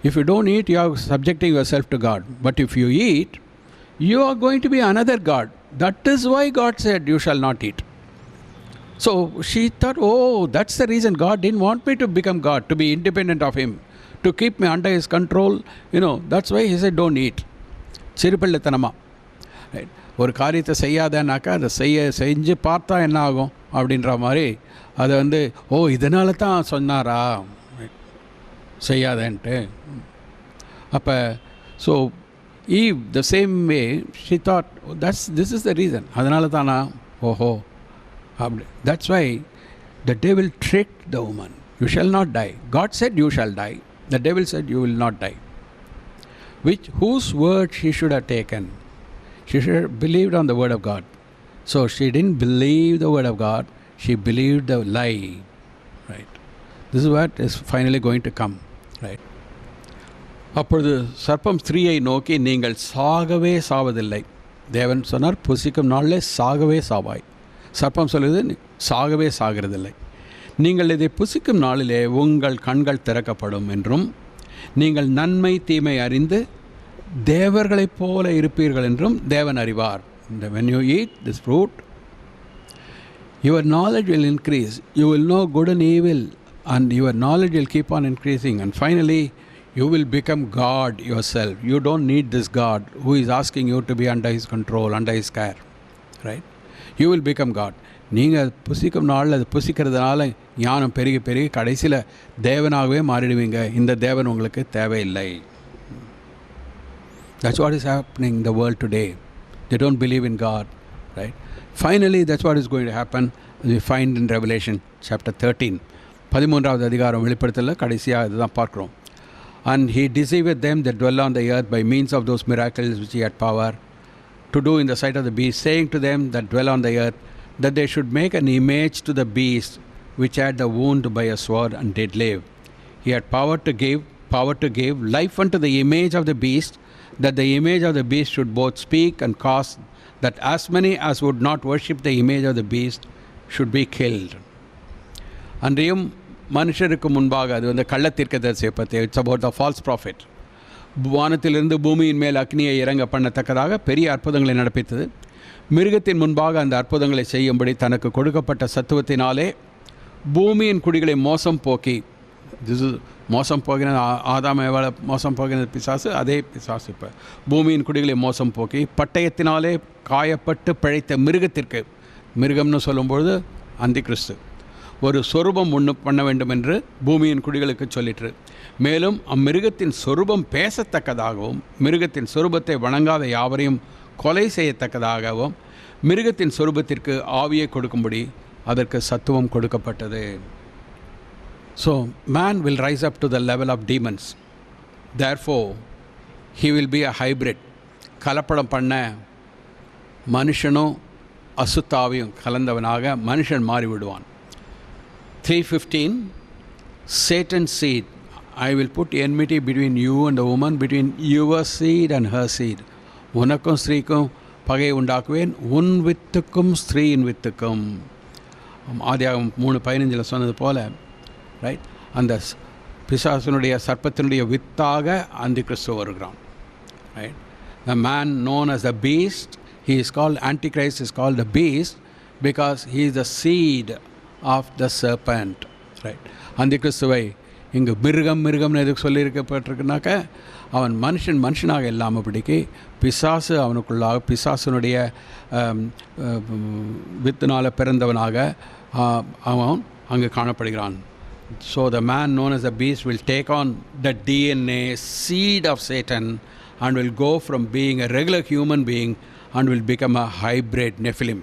if you don't eat, you are subjecting yourself to God. But if you eat, you are going to be another God. That is why God said, you shall not eat. So she thought, oh, that's the reason God didn't want me to become God, to be independent of him, to keep me under his control. That's why he said, don't eat. சிறுபிள்ளைத்தனமா, right? ஒரு காரியத்தை செய்யாதனாக்கா அதை செஞ்சு பார்த்தா என்ன ஆகும் அப்படின்ற மாதிரி அதை வந்து, ஓ இதனால தான் சொன்னாரா செய்யாதன்ட்டு. அப்போ so Eve, the same way, she thought, this is the reason. அதனால தானா, ஓஹோ அப்படி. That's why the devil tricked the woman. You shall not die. God said you shall die. The devil said you will not die. Whose word she should have taken? She should have believed on the word of God. So she didn't believe the word of God. She believed the lie. Right? This is what is finally going to come. Right? அப்பொழுது சர்ப்பம் ஸ்திரீயை நோக்கி, நீங்கள் சாகவே சாவதில்லை. தேவன் சொன்னார், புசிக்கும் நாளில் சாகவே சாவாய். சர்ப்பம் சொல்லுது, சாகவே சாகிறதில்லை. நீங்கள் இதை புசிக்கும் நாளிலே உங்கள் கண்கள் திறக்கப்படும் என்றும், நீங்கள் நன்மை தீமை அறிந்து தேவர்களைப் போல இருப்பீர்கள் என்றும் தேவன் அறிவார். When you eat this fruit, your knowledge will increase. You will know good and evil, and your knowledge will keep on increasing. And finally, you will become God yourself. You don't need this God who is asking you to be under his control, under his care. Right? You will become God. நீங்கள் புசிக்கும் நாளில் அது புசிக்கிறதுனால ஞானம் பெருகி பெருகி கடைசியில் தேவனாகவே மாறிடுவீங்க. இந்த தேவன் உங்களுக்கு தேவையில்லை. That's what is happening in the world today. They don't believe in God. Right? Finally, that's what is going to happen, as we find in Revelation chapter 13. 13வது அதிகாரம் வெளிப்படுத்தல கடைசியாக இதுதான் பார்க்குறோம். And he deceived them that dwell on the earth by means of those miracles which he had power to do in the sight of the beast, saying to them that dwell on the earth, that they should make an image to the beast which had the wound by a sword and did live. He had power to give life unto the image of the beast, that the image of the beast should both speak and cause that as many as would not worship the image of the beast should be killed. அன்றையும் மனுஷருக்கு முன்பாக அது வந்து கள்ளத்தீர்க்கதரிசியை பற்றி, it's about the falls profit. வானத்திலிருந்து பூமியின் மேல் அக்னியை இறங்க பண்ணத்தக்கதாக பெரிய அற்புதங்களை நடப்பித்தது. மிருகத்தின் முன்பாக அந்த அற்புதங்களை செய்யும்படி தனக்கு கொடுக்கப்பட்ட சத்துவத்தினாலே பூமியின் குடிகளை மோசம் போக்கி, மோசம் போகின ஆதாமேவாளை மோசம் போகின பிசாசு, அதே பிசாசு இப்போ பூமியின் குடிகளை மோசம் போக்கி பட்டயத்தினாலே காயப்பட்டு பிழைத்த மிருகத்திற்கு, மிருகம்னு சொல்லும்பொழுது அந்தி கிறிஸ்து, ஒரு சொரூபம் ஒன்று பண்ண வேண்டும் என்று பூமியின் குடிகளுக்கு சொல்லிற்று. மேலும் அம்மிருகத்தின் சொரூபம் பேசத்தக்கதாகவும் மிருகத்தின் சொரூபத்தை வணங்காத யாவரையும் கொலை செய்யத்தக்கதாகவும் மிருகத்தின் சொரூபத்திற்கு ஆவியை கொடுக்கும்படி அதற்கு சத்துவம் கொடுக்கப்பட்டது. So man will rise up to the level of demons. Therefore he will be a hybrid. கலப்படம் பண்ண மனுஷனும் அசுத்தாவியும் கலந்தவனாக மனுஷன் மாறிவிடுவான். 3:15 Satan's seed, I will put enmity between you and the woman, between your seed and her seed. உனக்கும் ஸ்திரீக்கும் பகை உண்டாக்குவேன், உன் வித்துக்கும் ஸ்திரீயின் வித்துக்கும். ஆதியாகமம் 3:15 சொன்னது போல, ரைட், அந்த பிசாசனுடைய சர்ப்பத்தினுடைய வித்தாக அந்தி கிறிஸ்து வருகிறான். Right, the man known as the beast, he is called Antichrist, is called the beast because he is the seed of the serpent. Right, அந்தி கிறிஸ்துவை இங்கு மிருகம்னு எதுக்கு சொல்லியிருக்கப்பட்டிருக்குனாக்க, அவன் மனுஷனாக இல்லாமபடிக்கு பிசாசு அவனுக்குள்ளாக பிசாசனுடைய வித்தினால் பிறந்தவனாக அவன் அங்கு காணப்படுகிறான். So the man known as the beast will take on the DNA seed of Satan and will go from being a regular human being and will become a hybrid Nephilim.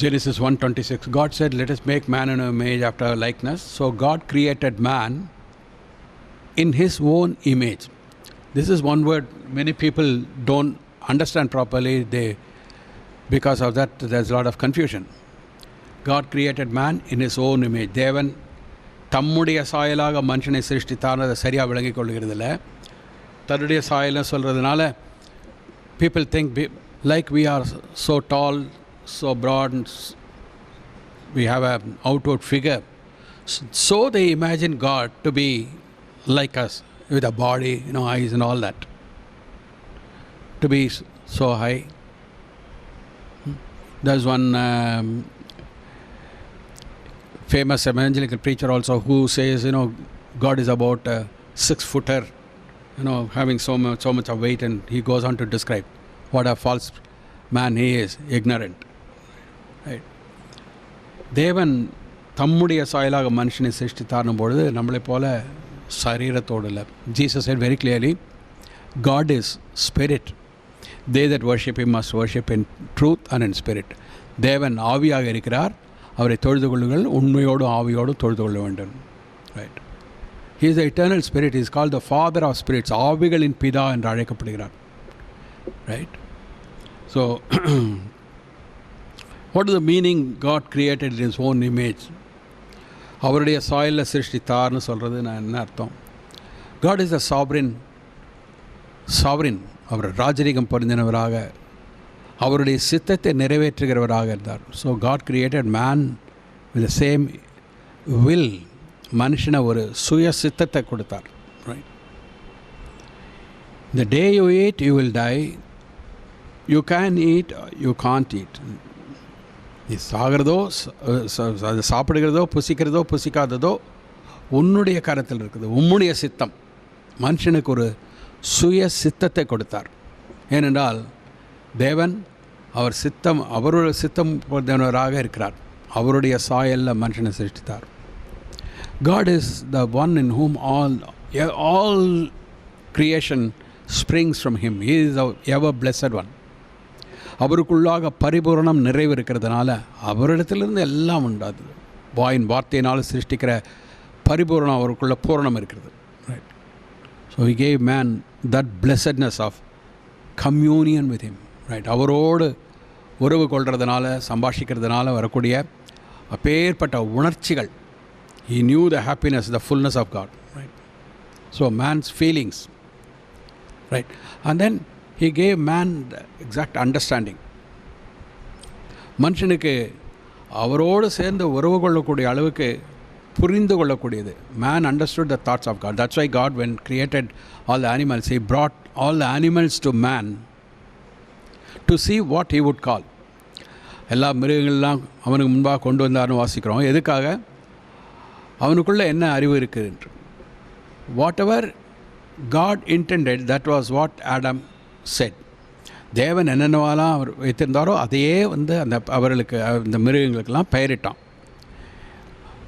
Genesis 1:26, God said, let us make man in our image after our likeness. So God created man in his own image. This is one word many people don't understand properly. Because of that, there's a lot of confusion. God created man in his own image. தேவன் தம்முடைய சாயலாக மனுஷனை சிருஷ்டித்தார். அதை சரியாக விளங்கிக் கொள்கிறதில்ல. தன்னுடைய சாயல்னு சொல்கிறதுனால people think like we are so tall, so broad, and we have an outward figure. So they imagine God to be like us, with a body, eyes and all that. To be so high. There's one famous evangelical preacher also who says, God is about a 6-footer, having so much of weight, and he goes on to describe what a false man he is, ignorant. Right? தேவன் தம்முடைய சாயலாக மனுஷனை சிருஷ்டித்தார்னும் பொழுது நம்மளை போல சரீரத்தோடு இல்லை. Jesus said very clearly, God is spirit. They that worship him must worship in truth and in spirit. தேவன் ஆவியாக இருக்கிறார், அவரை தொழுது கொள்ளுங்கள், உண்மையோடும் ஆவியோடும் தொழுது கொள்ள வேண்டும். Right? He is the eternal spirit. He is called the father of spirits. ஆவிகளின் பிதா என்று அழைக்கப்படுகிறார். Right? So what is the meaning God created in his own image? அவருடைய சாயலில் சிருஷ்டித்தார்னு சொல்கிறது நான் என்ன அர்த்தம்? God is a sovereign. அவர் ராஜரீகம் பொருந்தினவராக அவருடைய சித்தத்தை நிறைவேற்றுகிறவராக இருந்தார். So God created man with the same will. மனுஷனை ஒரு சுய சித்தத்தை கொடுத்தார். Right? The day you eat, you will die. You can eat, you can't eat. நீ சாகிறதோ அது சாப்பிடுகிறதோ புசிக்கிறதோ புசிக்காததோ உன்னுடைய கரத்தில் இருக்குது, உம்முடைய சித்தம். மனுஷனுக்கு ஒரு சுய சித்தத்தை கொடுத்தார். ஏனென்றால் தேவன் அவர் சித்தம், அவருடைய சித்தம் போன்றவராக இருக்கிறார். அவருடைய சாயலில் மனுஷனை சிருஷ்டித்தார். God is the one in whom all creation springs from him. He is the ever blessed one. அவருக்குள்ளாக பரிபூரணம் நிறைவு இருக்கிறதுனால அவரிடத்திலிருந்து எல்லாம் உண்டாது. வாயின் வார்த்தையினால் சிருஷ்டிக்கிற பரிபூரணம் அவருக்குள்ள பூரணம் இருக்கிறது. Right. So he gave man that blessedness of communion with him. Right. அவரோடு உறவு கொள்றதுனால, சம்பாஷிக்கிறதுனால வரக்கூடிய அப்பேற்பட்ட உணர்ச்சிகள். He knew the happiness, the fullness of God. Right. So man's feelings. Right. And then he gave man the exact understanding. மனுஷனுக்கு அவரோடு சேர்ந்து உறவு கொள்ளக்கூடிய அளவுக்கு புரிந்து கொள்ளக்கூடியது. Man understood the thoughts of God. That's why God, when created all the animals, he brought all the animals to man to see what he would call. எல்லா மிருகங்கள்லாம் அவனுக்கு முன்பாக கொண்டு வந்தார்னு வாசிக்கிறோம். எதுக்காக? அவனுக்குள்ளே என்ன அறிவு இருக்குது. What ever God intended, that was what Adam set. தேவன் என்னென்னவாலாம் அவர் வைத்திருந்தாரோ அதையே அந்த அவர்களுக்கு இந்த மிருகங்களுக்கெல்லாம் பெயரிட்டான்.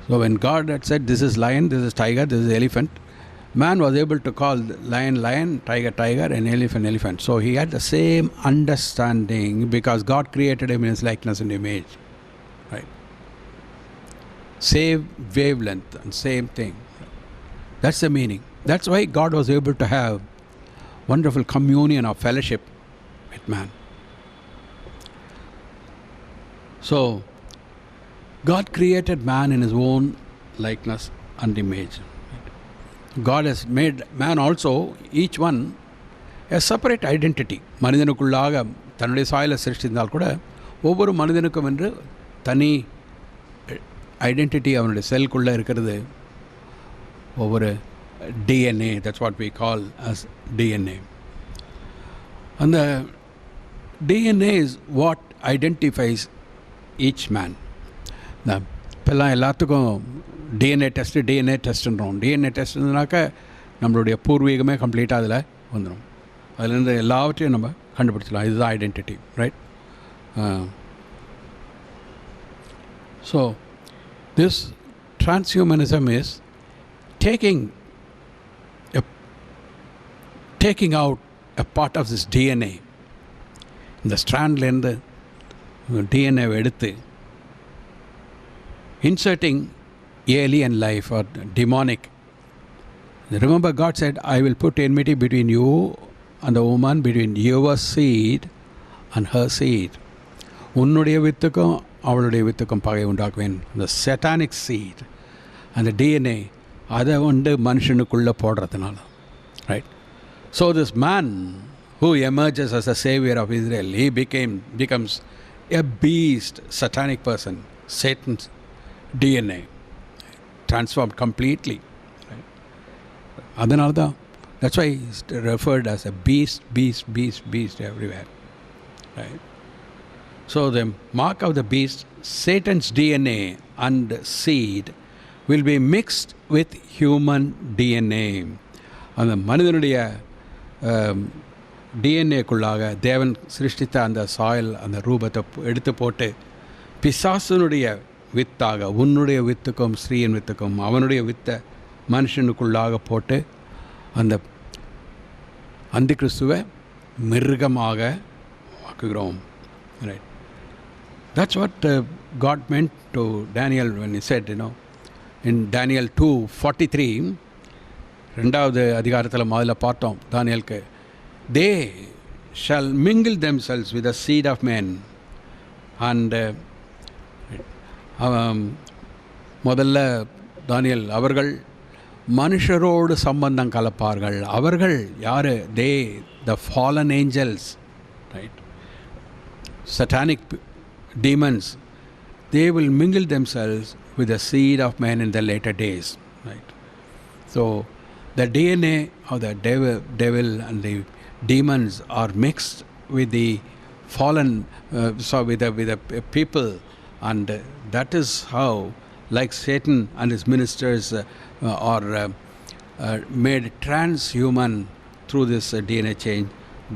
So when God had said this is lion, this is tiger, this is elephant, man was able to call lion lion, tiger tiger, and elephant elephant. So he had the same understanding because God created him in his likeness and image. Right. Same wavelength and same thing. That's the meaning. That's why God was able to have wonderful communion of fellowship with man. So God created man in his own likeness and image. God has made man also, each one, a separate identity. மனிதனுக்குள்ளாக தன்னுடைய சாயலை சிருஷ்டித்தால் கூட ஒவ்வொரு மனிதனுக்கும் என்று தனி identity அவனுடைய செல்குள்ளே இருக்கிறது. ஒவ்வொரு DNA, that's what we call as DNA. அந்த DNA is what identifies each man. இப்போல்லாம் எல்லாத்துக்கும் டிஎன்ஏ டெஸ்ட்டுன்றோம். டிஎன்ஏ டெஸ்ட்னாக்க நம்மளுடைய பூர்வீகமே கம்ப்ளீட்டாக அதில் வந்துடும். அதுலேருந்து எல்லாவற்றையும் நம்ம கண்டுபிடிச்சலாம். இதுதான் identity. Right. So this transhumanism is taking out a part of this DNA. இந்த ஸ்ட்ராண்ட்லேருந்து டிஎன்ஏவை எடுத்து inserting alien life or demonic. Remember, God said, I will put enmity between you and the woman, between your seed and her seed. உன்னுடைய வித்துக்கும் அவளுடைய வித்துக்கும் பகை உண்டாக்குவேன். இந்த செட்டானிக் seat, அந்த DNA அதை மனுஷனுக்குள்ளே போடுறதுனால. Right. So this man who emerges as a savior of Israel, he becomes a beast, satanic person. Satan's DNA transformed completely. Right? அதனால தான், that's why he's referred as a beast everywhere. Right? So the mark of the beast, Satan's DNA and seed will be mixed with human DNA. அந்த மனிதனுடைய டிஎன்ஏக்குள்ளாக தேவன் சிருஷ்டித்த அந்த சாயல், அந்த ரூபத்தை எடுத்து போட்டு பிசாசனுடைய வித்தாக, உன்னுடைய வித்துக்கும் ஸ்ரீயின் வித்துக்கும் அவனுடைய வித்தை மனுஷனுக்குள்ளாக போட்டு அந்த அந்தி கிறிஸ்துவை மிருகமாக ஆக்குகிறோம். Right. That's what God meant to Daniel when he said, in Daniel 2:43, ரெண்டாவது அதிகாரத்தில் முதல்ல பார்த்தோம் தானியலுக்கு, they shall mingle themselves with the seed of men. And முதல்ல தானியல், அவர்கள் மனுஷரோடு சம்பந்தம் கலப்பார்கள். அவர்கள் யார்? the fallen angels, right? Satanic demons, they will mingle themselves with the seed of men in the later days. Right. So the DNA of the devil and the demons are mixed with the fallen, with the people And that is how, like Satan and his ministers are made transhuman through this DNA change,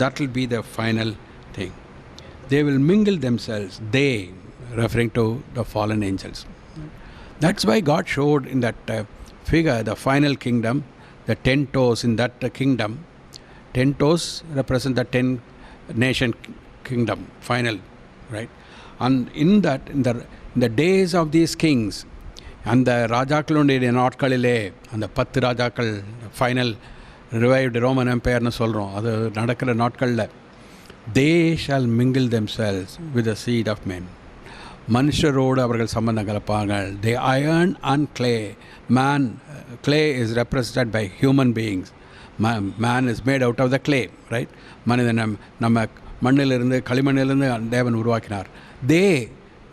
that will be the final thing. They will mingle themselves, they, referring to the fallen angels. That's why God showed in that figure the final kingdom, the 10 toes in that kingdom. 10 toes represent the 10 nation kingdom, final, right? And in that, in the days of these kings, அந்த ராஜாக்களுடைய நாட்களிலே அந்த 10 ராஜாக்கள் final revived Roman எம்பையர்னு சொல்கிறோம், அது நடக்கிற நாட்களில் they shall mingle themselves with the seed of men. மனுஷரோடு அவர்கள் சம்பந்தம் கலப்பார்கள். They iron and clay. Man, clay is represented by human beings. Man is made out of the clay, right? மனிதன் நம்ம மண்ணிலிருந்து, களிமண்ணிலிருந்து தேவன் உருவாக்கினார். They,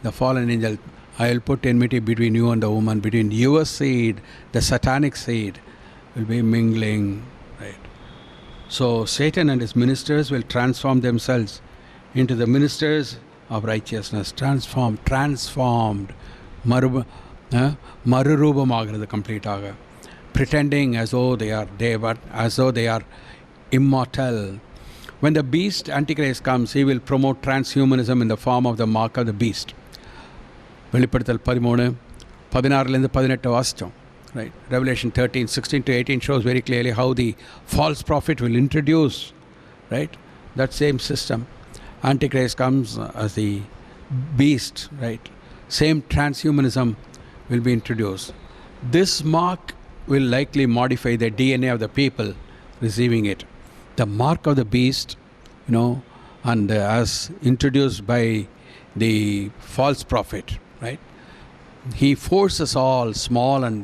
the fallen angel, I will put enmity between you and the woman, between your seed, the satanic seed will be mingling, right? So Satan and his ministers will transform themselves into the ministers of righteousness. Transformed, marurubamagirathu complete aga, pretending as though they are immortal. When the beast Antichrist comes, he will promote transhumanism in the form of the mark of the beast. வெளிப்படுத்தல் 13:16-18 வாசித்தோம், right? Revelation 13:16-18 shows very clearly how the false prophet will introduce, right, that same system. Antichrist comes as the beast, right? Same transhumanism will be introduced. This mark will likely modify the DNA of the people receiving it. The mark of the beast, and as introduced by the false prophet, right? He forces all, small and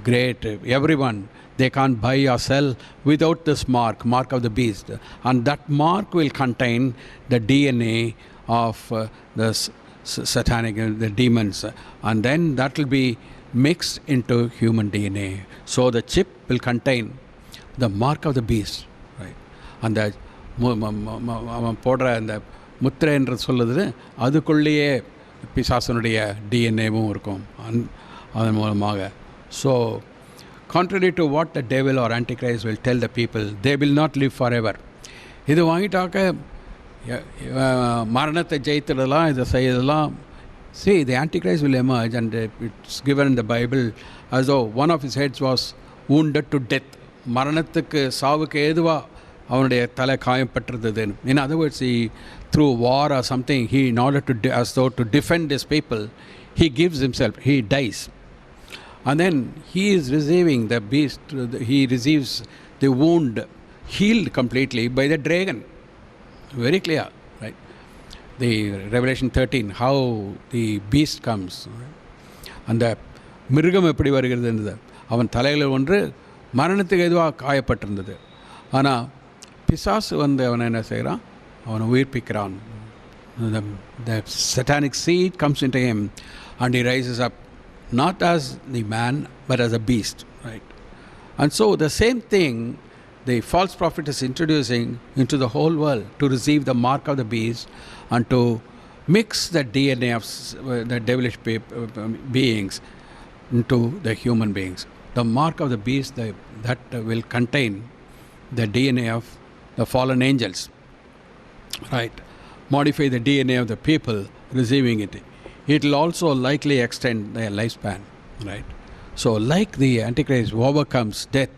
great, everyone, they can't buy or sell without this mark of the beast. And that mark will contain the DNA of the satanic, the demons. And then that will be mixed into human DNA. So the chip will contain the mark of the beast, right? And the அவன் போடுற அந்த முத்திரை என்று சொல்லுது, அதுக்குள்ளேயே பிசாசனுடைய டிஎன்ஏவும் இருக்கும் அதன் மூலமாக. So contrary to what the devil or Antichrist will tell the people, they will not live forever. இது வாங்கிட்டாக்க மரணத்தை ஜெயித்திடலாம், இதை செய்யலாம். See, the Antichrist will emerge, and it's given in the Bible as though one of his heads was wounded to death. மரணத்துக்கு, சாவுக்கு ஏதுவா அவனுடைய தலை காயப்பட்டிருந்தது. In other words, he, through war or something, he, in order to, as though to defend his people, he gives himself, he dies. And then he is receiving the beast, he receives the wound healed completely by the dragon. Very clear, right? The Revelation 13, how the beast comes. அந்த மிருகம் எப்படி வருகிறது, அவன் தலையில் ஒன்று மரணத்துக்கு எதுவாக காயப்பட்டிருந்தது. ஆனால் பிசாசு அவனை என்ன செய்கிறான், அவனை உயிர்ப்பிக்கிறான். The satanic seed comes into him and he rises up not as the man but as a beast, right? And so the same thing the false prophet is introducing into the whole world, to receive the mark of the beast and to mix the DNA of the devilish beings into the human beings. The mark of the beast that will contain the DNA of the fallen angels, right? Modify the DNA of the people receiving it. It will also likely extend their lifespan, right? So like the Antichrist overcomes death,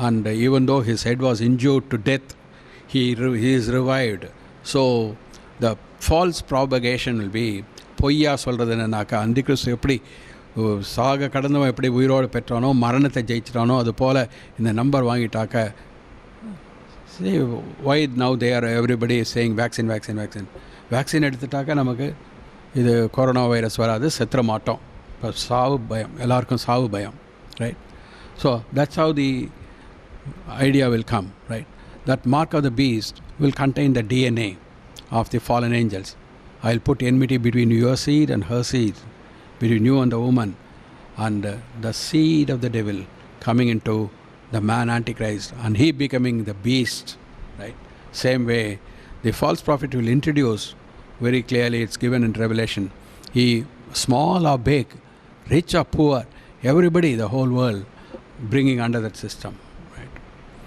and even though his head was injured to death, he is revived. So the false propagation will be, பொய்யா சொல்கிறது என்னன்னாக்கா, அந்திகிறிஸ்து எப்படி சாக கடந்தவன் எப்படி உயிரோடு பெற்றானோ, மரணத்தை ஜெயிச்சிட்டானோ, அது போல் இந்த நம்பர் வாங்கிட்டாக்க, see why now they are, everybody is saying vaccine எடுத்துட்டாக்க நமக்கு இது கொரோனா வைரஸ் வராது, செத்துற மாட்டோம். இப்போ சாவு பயம், எல்லாருக்கும் சாவு பயம், right? So that's how the idea will come, right? That mark of the beast will contain the DNA of the fallen angels. I'll put enmity between your seed and her seed, between you and the woman, and the seed of the devil coming into the man Antichrist, and he becoming the beast, right? Same way the false prophet will introduce very clearly. It's given in Revelation. He, small or big, rich or poor, everybody, the whole world, bringing under that system. Right?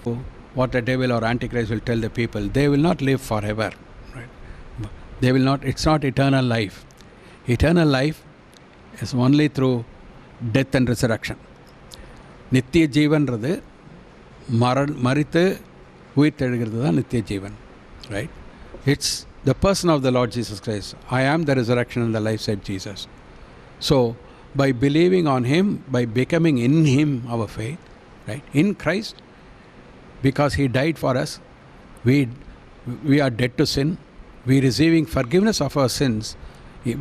So what the devil or Antichrist will tell the people, they will not live forever. Right? They will not. It's not eternal life. Eternal life is only through death and resurrection. நித்திய ஜீவன்றது மரித்து உயிர் தெழுகிறது தான் நித்திய ஜீவன். Right? It's the person of the Lord Jesus Christ. I am the resurrection and the life, said Jesus. So, by believing on Him, by becoming in Him our faith, right, in Christ, because He died for us, we are dead to sin. We receiving forgiveness of our sins,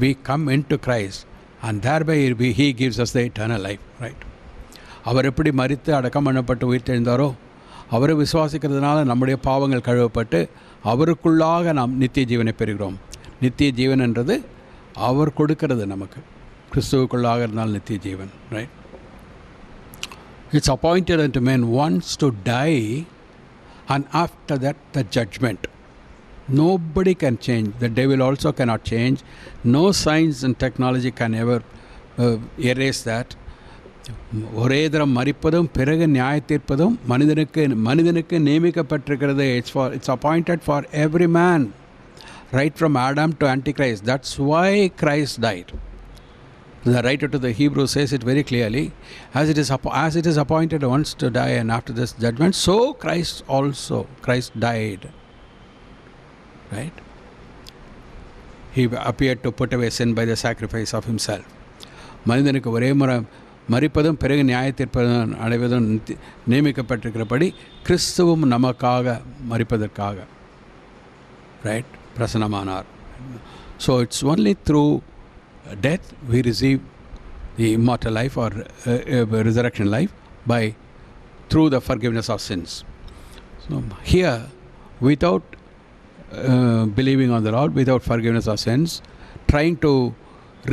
we come into Christ, and thereby He gives us the eternal life. Right? அவர் எப்படி மரித்து அடக்கம் பண்ணப்பட்டு உயிர்த்தெழுந்தாரோ, அவரை விசுவாசிக்கிறதுனால நம்முடைய பாவங்கள் கழுவப்பட்டு அவருக்குள்ளாக நாம் நித்திய ஜீவனை பெறுகிறோம். நித்திய ஜீவன் என்றது அவர் கொடுக்கிறது நமக்கு. கிறிஸ்துவுக்குள்ளாக இருந்தால் நித்திய ஜீவன். Right? It's appointed unto men once to die, and after that the judgment. Nobody can change. The devil also cannot change. No science and technology can ever erase that. ஒரே தரம் மரிப்பதும் பிறகு நியாய தீர்ப்பதும் மனிதனுக்கு நியமிக்கப்பட்டிருக்கிறது. It's appointed for every man, right from Adam to Antichrist. That's why Christ died. The writer to the Hebrews says it very clearly. As it is appointed once to die, and after this judgment, so Christ died. Right? He appeared to put away sin by the sacrifice of Himself. மனிதனுக்கு ஒரே முறை மரிப்பதும் பிறகு நியாய தீர்ப்பதும் அடைவதும் நியமிக்கப்பட்டிருக்கிறபடி கிறிஸ்துவும் நமக்காக மரிப்பதற்காக, right, பிரசன்னமானார். So it's only through death we receive the immortal life or resurrection life through the forgiveness of sins. So here, without believing on the Lord, without forgiveness of sins, trying to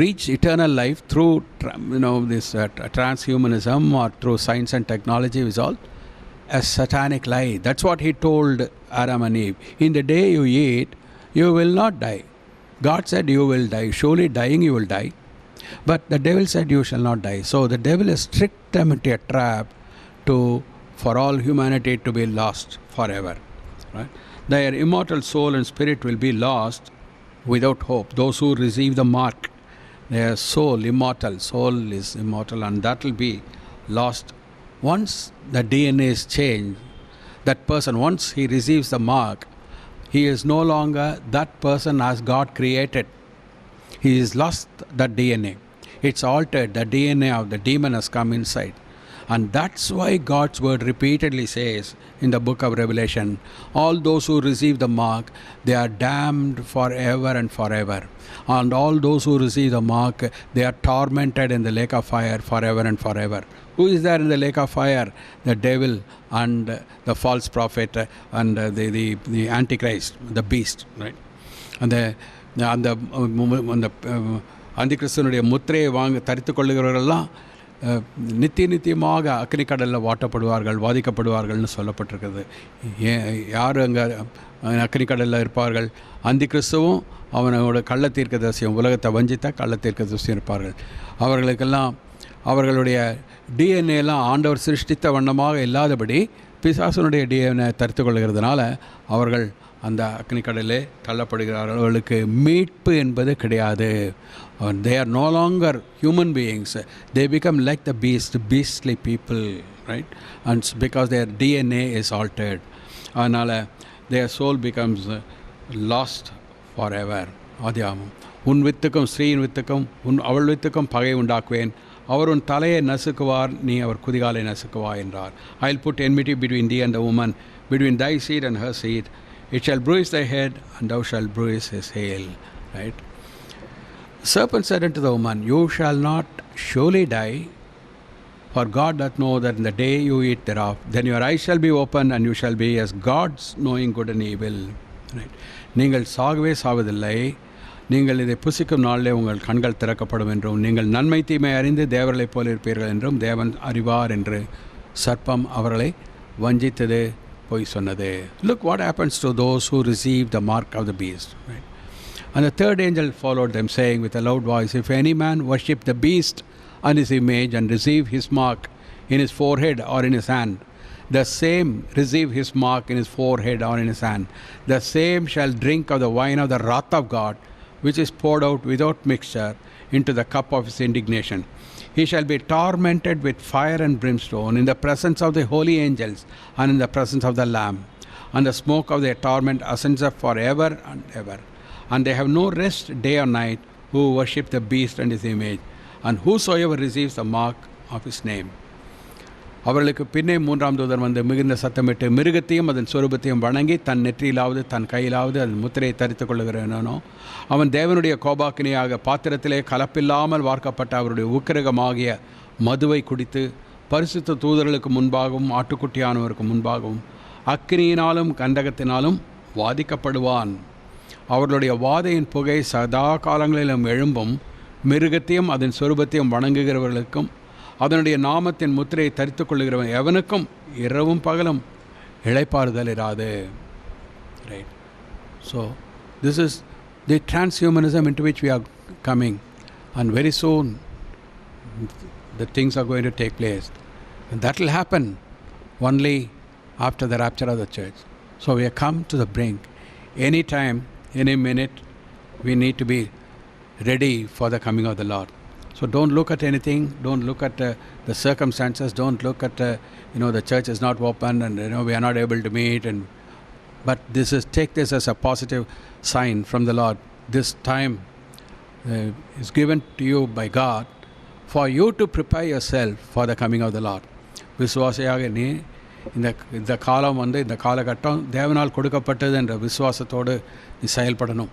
reach eternal life through this transhumanism or through science and technology is all a satanic lie. That's what He told Adam and Eve. In the day you eat, you will not die. God said you will die. Surely dying you will die. But the devil said you shall not die. So the devil has tricked them into a trap for all humanity to be lost forever. Right? Their immortal soul and spirit will be lost without hope. Those who receive the mark, their soul is immortal, and that will be lost. Once the DNA is changed, that person, once he receives the mark, he is no longer that person as God created. He has lost that DNA. It's altered. The DNA of the demon has come inside. And that's why God's word repeatedly says in the book of Revelation, all those who receive the mark, they are damned forever and forever. And all those who receive the mark, they are tormented in the lake of fire forever and forever. Who is there in the lake of fire? The devil and the false prophet and the Antichrist, the beast. Right? And the Antichristனுடைய முத்திரையை தரித்துக் கொள்ளுகிறவர்கள்லாம் நித்தியமாக அக்னிக்கடலில் வாட்டப்படுவார்கள், வாதிக்கப்படுவார்கள்னு சொல்லப்பட்டிருக்கிறது. யார் அங்கே அக்னிக்கடலில் இருப்பார்கள்? அந்தி கிறிஸ்துவும் அவனோட கள்ள தீர்க்கதரிசியும், உலகத்தை வஞ்சித்த கள்ள தீர்க்கதரிசியும் இருப்பார்கள். அவர்களுக்கெல்லாம் அவர்களுடைய டிஎன்ஏலாம் ஆண்டவர் சிருஷ்டித்த வண்ணமாக இல்லாதபடி பிசாசனுடைய டிஎன்ஏ தரித்து கொள்கிறதுனால அவர்கள் அந்த அக்னிக்கடலே தள்ளப்படுகிறார்கள். அவர்களுக்கு மீட்பு என்பது கிடையாது. They are no longer human beings. They become like the beastly people, right? And because their DNA is altered, அதனால் their soul becomes lost forever. ஆதியாகமம், உன் வித்துக்கும் ஸ்ரீயின் வித்துக்கும் அவள் வித்துக்கும் பகை உண்டாக்குவேன், அவர் உன் தலையை நசுக்குவார், நீ அவர் குதிகாலை நசுக்குவாய் என்றார். I'll put enmity between thee and the woman, between thy seed and her seed. It shall bruise thy head, and thou shalt bruise his heel. Right? The serpent said unto the woman, you shall not surely die, for God doth know that in the day you eat thereof, then your eyes shall be opened, and you shall be as gods, knowing good and evil. Right? நீங்கள் சாகவே சாவதில்லை, நீங்கள் இதை புசிக்கும் நாளிலே உங்கள் கண்கள் திறக்கப்படும் என்றும் நீங்கள் நன்மை தீமை அறிந்து தேவர்களைப் போல இருப்பீர்கள் என்றும் தேவன் அறிவார் என்று சர்ப்பம் அவர்களை வஞ்சித்தது, பொய் சொன்னது. Look what happens to those who receive the mark of the beast. Right? And the third angel followed them, saying with a loud voice, If any man worship the beast and his image, and receive his mark in his forehead or in his hand, the same receive his mark in his forehead or in his hand, the same shall drink of the wine of the wrath of God, which is poured out without mixture into the cup of his indignation. He shall be tormented with fire and brimstone in the presence of the holy angels and in the presence of the Lamb. And the smoke of their torment ascends up forever and ever. And they have no rest day or night who worship the beast and his image, and whosoever receives the mark of his name. அவர்களுக்கு பின்னே மூன்றாம் தூதன் வந்து மிகுந்த சத்தமிட்டு, மிருகத்தையும் அதன் சொரூபத்தையும் வணங்கி தன் நெற்றியிலாவது தன் கையிலாவது அதன் முத்திரையை தரித்துக் கொள்ளுகிறவனோ அவன் தேவனுடைய கோபாக்கினியாக பாத்திரத்திலே கலப்பில்லாமல் வார்க்கப்பட்ட அவருடைய உக்கிரகமாகிய மதுவை குடித்து பரிசுத்த தூதர்களுக்கு முன்பாகவும் ஆட்டுக்குட்டியானவருக்கு முன்பாகவும் அக்கினியினாலும் கந்தகத்தினாலும் வாதிக்கப்படுவான். அவர்களுடைய வாதையின் புகை சதா காலங்களிலும் எழும்பும். மிருகத்தையும் அதன் சொரூபத்தையும் வணங்குகிறவர்களுக்கும் அதனுடைய நாமத்தின் முத்திரையை தரித்துக் கொள்ளுகிறவன் எவனுக்கும் இரவும் பகலும் இளைப்பாறுதல் இராது. Right. So this is the transhumanism into which we are coming, and very soon the things are going to take place, and that will happen only after the rapture of the church. So we have come to the brink. Any time, any minute, we need to be ready for the coming of the Lord. So don't look at anything. Don't look at the circumstances. Don't look at the church is not open and we are not able to meet. But take this as a positive sign from the Lord. This time is given to you by God for you to prepare yourself for the coming of the Lord. விசுவாசியாக நீ இந்த காலம் இந்த காலகட்டம் தேவனால் கொடுக்கப்பட்டது என்ற விசுவாசத்தோடு நீ செயல்படணும்.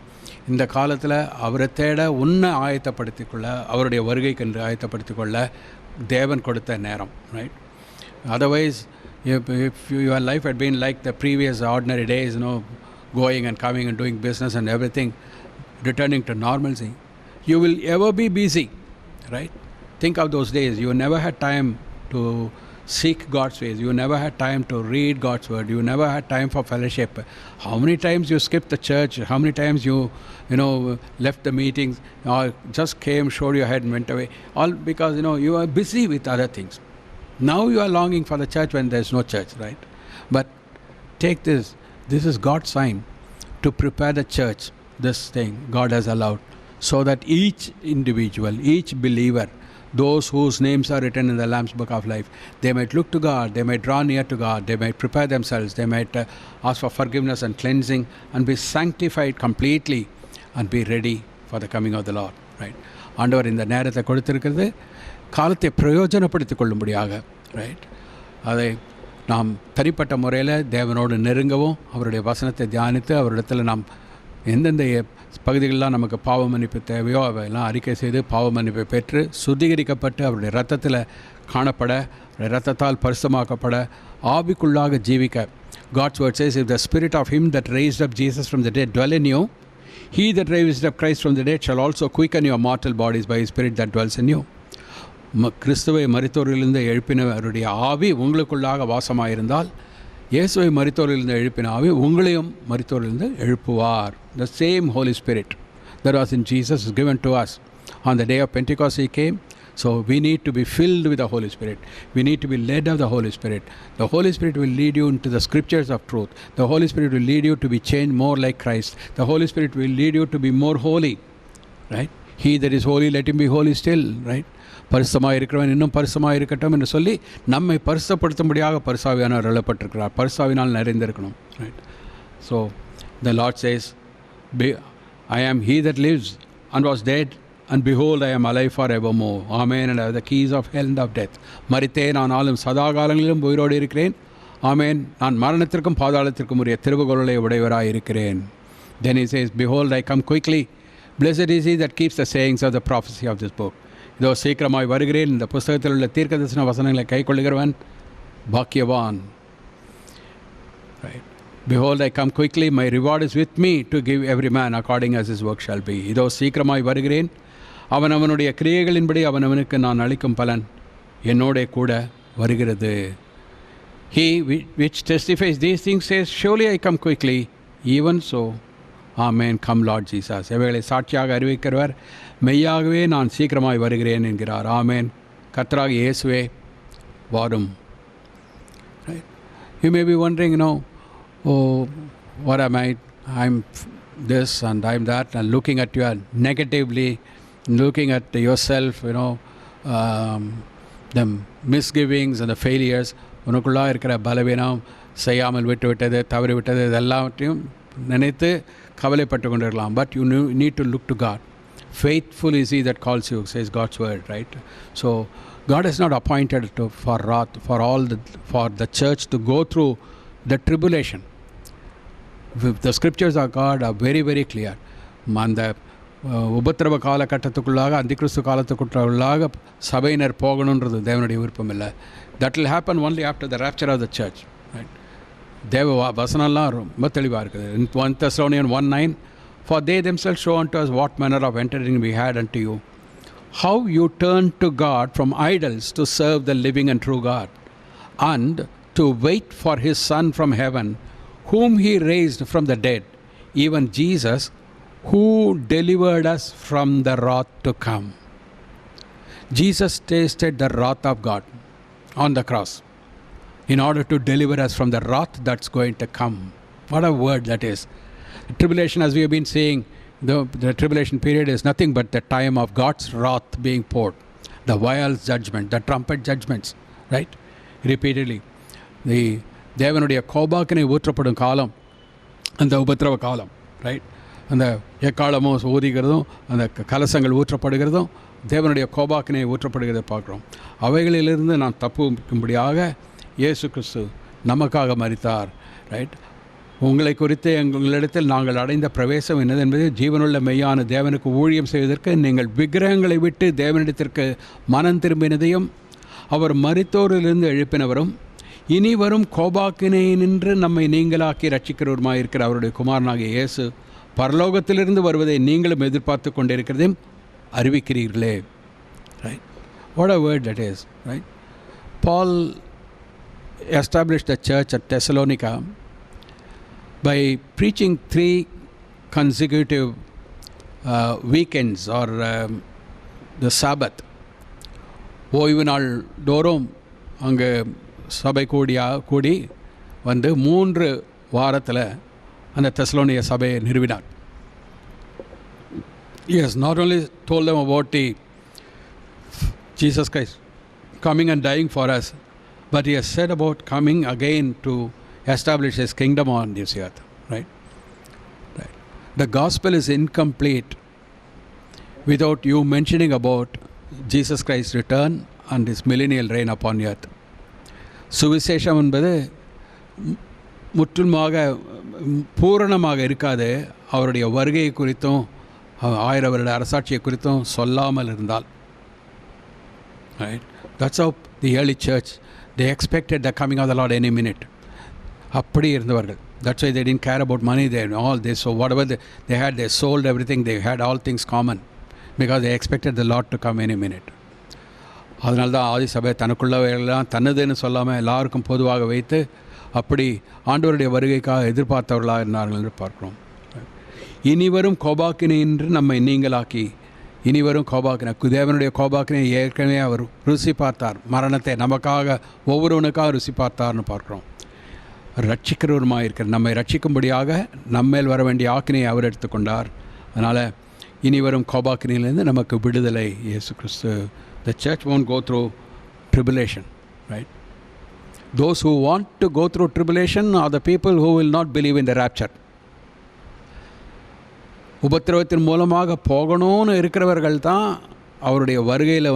இந்த காலத்தில் அவரை தேட உன்னை ஆயத்தப்படுத்திக்கொள்ள, அவருடைய வருகைக்கென்று ஆயத்தப்படுத்திக்கொள்ள தேவன் கொடுத்த நேரம். Right. Otherwise if your life had been like the previous ordinary days, going and coming and doing business and everything, returning to normalcy, you will ever be busy. Right. Think of those days. You never had time to seek God's ways. You never had time to read God's word. You never had time for fellowship. How many times you skipped the church? How many times you left the meetings, or just came, showed your head and went away? All because you are busy with other things. Now you are longing for the church when there is no church, right? But take this. This is God's sign to prepare the church. This thing God has allowed, so that each individual, each believer, those whose names are written in the Lamb's Book of Life, they might look to God, they might draw near to God, they might prepare themselves, they might ask for forgiveness and cleansing and be sanctified completely and be ready for the coming of the Lord. Right? ஆண்டவர் இந்த நேரத்தை கொடுத்திருக்கிறது காலத்தை பிரயோஜனப்படுத்திக் கொள்ளும்படியாக. Right. அதை நாம் தனிப்பட்ட முறையில் தேவனோடு நெருங்கவும், அவருடைய வசனத்தை தியானித்து, அவரிடத்தில் நாம் எந்தெந்த பகுதிகளெலாம் நமக்கு பாவ மன்னிப்பு தேவையோ அவையெல்லாம் அறிக்கை செய்து பாவ மன்னிப்பை பெற்று சுத்திகரிக்கப்பட்டு அவருடைய இரத்தத்தில் காணப்பட, இரத்தத்தால் பரிசுத்தமாக்கப்பட, ஆவிக்குள்ளாக ஜீவிக்க. God's word says, if the spirit of him that raised up Jesus from the dead dwell in you, he that raised up Christ from the dead shall also quicken your mortal bodies by his spirit that dwells in you. கிறிஸ்துவை மரித்தோரிலிருந்து எழுப்பினவருடைய ஆவி உங்களுக்குள்ளாக வாசமாயிருந்தால், இயேசுவை மரித்தோரிலிருந்து எழுப்பின ஆவி உங்களையும் மரித்தோரிலிருந்து எழுப்புவார். The same Holy Spirit that was in Jesus is given to us. On the day of Pentecost he came. So we need to be filled with the Holy Spirit. We need to be led of the Holy Spirit. The Holy Spirit will lead you into the scriptures of truth. The Holy Spirit will lead you to be changed more like Christ. The Holy Spirit will lead you to be more holy. Right? He that is holy, let him be holy still. Right? பரிசுத்தமாக இருக்கிறவன் இன்னும் பரிசுத்தமாக இருக்கட்டும் என்று சொல்லி நம்மை பரிசுத்தப்படுத்தும்படியாக பரிசாவியானவர் எழுப்பப்பட்டிருக்கிறார். பரிசாவினால் நிறைந்திருக்கணும். Right? So the Lord says, I am he that lives and was dead, and behold, I am alive forevermore. Amen. And I have the keys of hell and of death. மரித்தேன், ஆனாலும் சதா காலங்களிலும் உயிரோடு இருக்கிறேன். ஆமேன். நான் மரணத்திற்கும் பாதாளத்திற்கும் உரிய திறவுகோலை உடையவராய் இருக்கிறேன். Then he says, behold, I come quickly. Blessed is he that keeps the sayings of the prophecy of this book. இதோ சீக்கிரமாய் வருகிறேன். இந்த புஸ்தகத்தில் உள்ள தீர்க்கதரிசன வசனங்களை கை கொள்ளுகிறவன் பாக்கியவான். Right. Behold, I come quickly, my reward is with me to give every man according as his work shall be. இதோ சீக்கிரமாய் வருகிறேன். அவனவனுடைய கிரியைகளின்படி அவனவனுக்கு நான் அளிக்கும் பலன் என்னோட கூட வருகிறது. He which testifies these things says, surely I come quickly. Even so, amen. Come Lord Jesus. இவைகளை சாட்சியாக அறிவிக்கிறவர் மெய்யாகவே நான் சீக்கிரமாய் வருகிறேன் என்கிறார். ஆமேன். கர்த்தராகிய இயேசுவே வாரும். You may be wondering, oh, what am I? I'm this and I'm that, and looking at you negatively, looking at yourself, the misgivings and the failures. உனக்குள்ளே இருக்கிற பலவீனம், செய்யாமல் விட்டது, தவறி விட்டது, இதெல்லாவற்றையும் நினைத்து கவலைப்பட்டு கொண்டிருக்கலாம். But you need to look to God. Faithful is he that calls you, says God's word, right? So God has not appointed for wrath, for the church to go through the tribulation. The scriptures of God are very, very clear. அந்த உபத்திரவ காலகட்டத்துக்குள்ளாக, அந்திகிறிஸ்து காலத்துக்குள்ளாக சபையினர் போகணுன்றது தேவனுடைய விருப்பம் இல்லை. That will happen only after the rapture of the church, right? தேவ வசனம்லாம் ரொம்ப தெளிவாக இருக்குது. In 1 Thessalonians 1:9, for they themselves show unto us what manner of entering we had unto you, how you turned to God from idols to serve the living and true God, and to wait for his Son from heaven, whom he raised from the dead, even Jesus, who delivered us from the wrath to come. Jesus tasted the wrath of God on the cross in order to deliver us from the wrath that's going to come. What a word that is. Tribulation, as we have been saying, the tribulation period is nothing but the time of God's wrath being poured, the vial judgment, the trumpet judgments, right? Repeatedly. The தேவனுடைய கோபாக்கினை ஊற்றப்படும் காலம் அந்த உபத்திரவ காலம், right? அந்த எக்காலமும் ஊதிக்கிறதும் அந்த கலசங்கள் ஊற்றப்படுகிறதும் தேவனுடைய கோபாக்கினை ஊற்றப்படுகிறதை பார்க்குறோம். அவைகளிலிருந்து நான் தப்பும்படியாக இயேசு கிறிஸ்து நமக்காக மரித்தார், ரைட்? உங்களை குறித்து எங்களிடத்தில் நாங்கள் அடைந்த பிரவேசம் என்னது என்பது ஜீவனுள்ள மெய்யான தேவனுக்கு ஊழியம் செய்வதற்கு நீங்கள் விக்கிரகங்களை விட்டு தேவனிடத்திற்கு மனம் திரும்பினதையும் அவர் மரித்தோரிலிருந்து எழுப்பினவரும் இனி வரும் கோபாக்கினை நின்று நம்மை நீங்களாக்கி ரட்சிக்கிறவருமாயிருக்கிற அவருடைய குமாரனாகிய இயேசு பரலோகத்திலிருந்து வருவதை நீங்களும் எதிர்பார்த்து கொண்டிருக்கிறதையும் அறிவிக்கிறீர்களே, right? What a word that is, right? Paul established the church at Thessalonica by preaching 3 consecutive weekends or the Sabbath. ஓய்வு நாள் தோறும் அங்கே சபை கூடி வந்து 3 வாரத்தில் அந்த தெசலோனிய சபையை நிறுவினார். He has not only told them about the Jesus Christ coming and dying for us, but he has said about coming again to establish his kingdom on this earth, right? The gospel is incomplete without you mentioning about Jesus Christ's return and his millennial reign upon earth. சுவிசேஷம் என்பது முற்றுமாக பூரணமாக இருக்காது அவருடைய வருகை குறித்தும் 1000 வருட அரசாட்சியை குறித்தும் சொல்லாமல் இருந்தால், right? That's how the early church, they expected the coming of the Lord any minute. அப்படி இருந்தவர்கள். That's why they didn't care about money. So whatever they had, they sold everything. They had all things common because they expected the Lord to come any minute. அதனால தான் ஆதி சபை தனக்குள்ளவையெல்லாம் தன்னதுன்னு சொல்லாமல் எல்லாருக்கும் பொதுவாக வைத்து அப்படி ஆண்டவருடைய வருகைக்காக எதிர்பார்த்தவர்களாக இருந்தார்கள் என்று பார்க்கிறோம். இனிவரும் கோபாக்கினை என்று நம்மை நீங்களாக்கி, இனிவரும் கோபாக்கினை, தேவனுடைய கோபாக்கினை ஏற்கனவே அவர் ருசி பார்த்தார். மரணத்தை நமக்காக ஒவ்வொருவனுக்காக ருசி பார்த்தார்னு பார்க்குறோம். ரட்சிக்கிறவருமாக இருக்கிற நம்மை ரட்சிக்கும்படியாக நம்மேல் வர வேண்டிய ஆக்கினையை அவர் எடுத்துக்கொண்டார். அதனால் இனிவரும் கோபாக்கினையிலேருந்து நமக்கு விடுதலை இயேசு கிறிஸ்து. The church won't go through tribulation, right? Those who want to go through tribulation are the people who will not believe in the rapture. உபத்திரவத்தின் மூலமாக போகணும்னு இருக்கிறவர்கள் தான் அவருடைய வருகையில்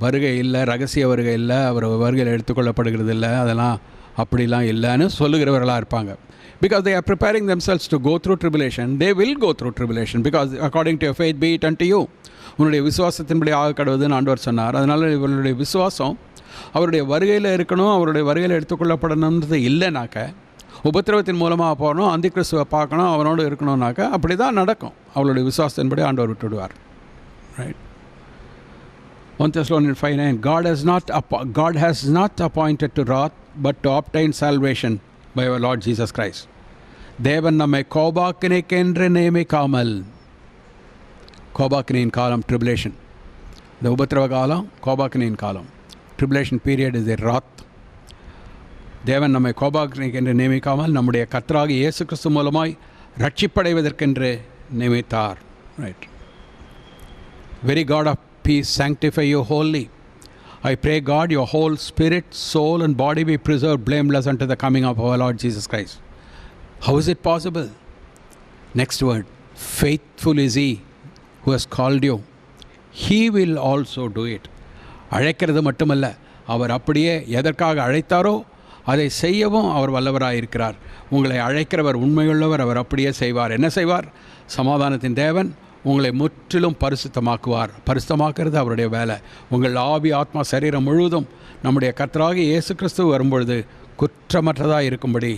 வருகை இல்லை, ரகசிய வருகை இல்லை, அவர் வருகையில் எடுத்துக்கொள்ளப்படுகிறது இல்லை, அதெல்லாம் அப்படிலாம் இல்லைன்னு சொல்லுகிறவர்களாக இருப்பாங்க. Because they are preparing themselves to go through tribulation. They will go through tribulation because according to your faith be it unto you. உன்னுடைய விசுவாசத்தின்படி ஆக கடவுதுன்னு ஆண்டவர் சொன்னார். அதனால் இவருடைய விசுவாசம் அவருடைய வருகையில் இருக்கணும், அவருடைய வருகையில் எடுத்துக்கொள்ளப்படணுன்றது இல்லைனாக்க, உபத்திரவத்தின் மூலமாக போகணும், அந்தி கிறிஸ்துவை பார்க்கணும், அவனோடு இருக்கணும்னாக்கா அப்படி தான் நடக்கும். அவளுடைய விசுவாசத்தின்படி ஆண்டவர் விட்டுவிடுவார், right? 1 Thessalonians 5:9, God has not appointed to wrath but to obtain salvation by our Lord Jesus Christ. தேவன் நம்மை கோபாக்கினைக்கென்று நியமிக்காமல், கோபாக்கினையின் காலம் ட்ரிபுலேஷன், இந்த உபத்திரவ காலம் கோபாக்கினையின் காலம். ட்ரிபுலேஷன் பீரியட் இஸ் எ ராத். தேவன் நம்மை கோபாக்கினைக்கென்று நியமிக்காமல் நம்முடைய கர்த்தராகிய இயேசு கிறிஸ்து மூலமாய் ரட்சிப்படைவதற்கென்று நியமித்தார். Right. Very God of peace, sanctify you wholly. I pray God your whole spirit, soul and body be preserved blameless unto the coming of our Lord Jesus Christ. How is it possible? Next word, faithful is he who has called you. He will also do it. அழைக்கிறது மட்டுமல்ல, அவர் அப்படியே எதற்காக அழைத்தாரோ அதை செய்யவும் அவர் வல்லவராக இருக்கிறார். உங்களை அழைக்கிறவர் உண்மையுள்ளவர், அவர் அப்படியே செய்வார். என்ன செய்வார்? சமாதானத்தின் தேவன் உங்களை முற்றிலும் பரிசுத்தமாக்குவார். பரிசுத்தமாக்குறது அவருடைய வேலை. உங்கள் ஆவி, ஆத்மா, சரீரம் முழுவதும் நம்முடைய கர்த்தராகிய இயேசு கிறிஸ்து வரும்பொழுது குற்றமற்றதாக இருக்கும்படி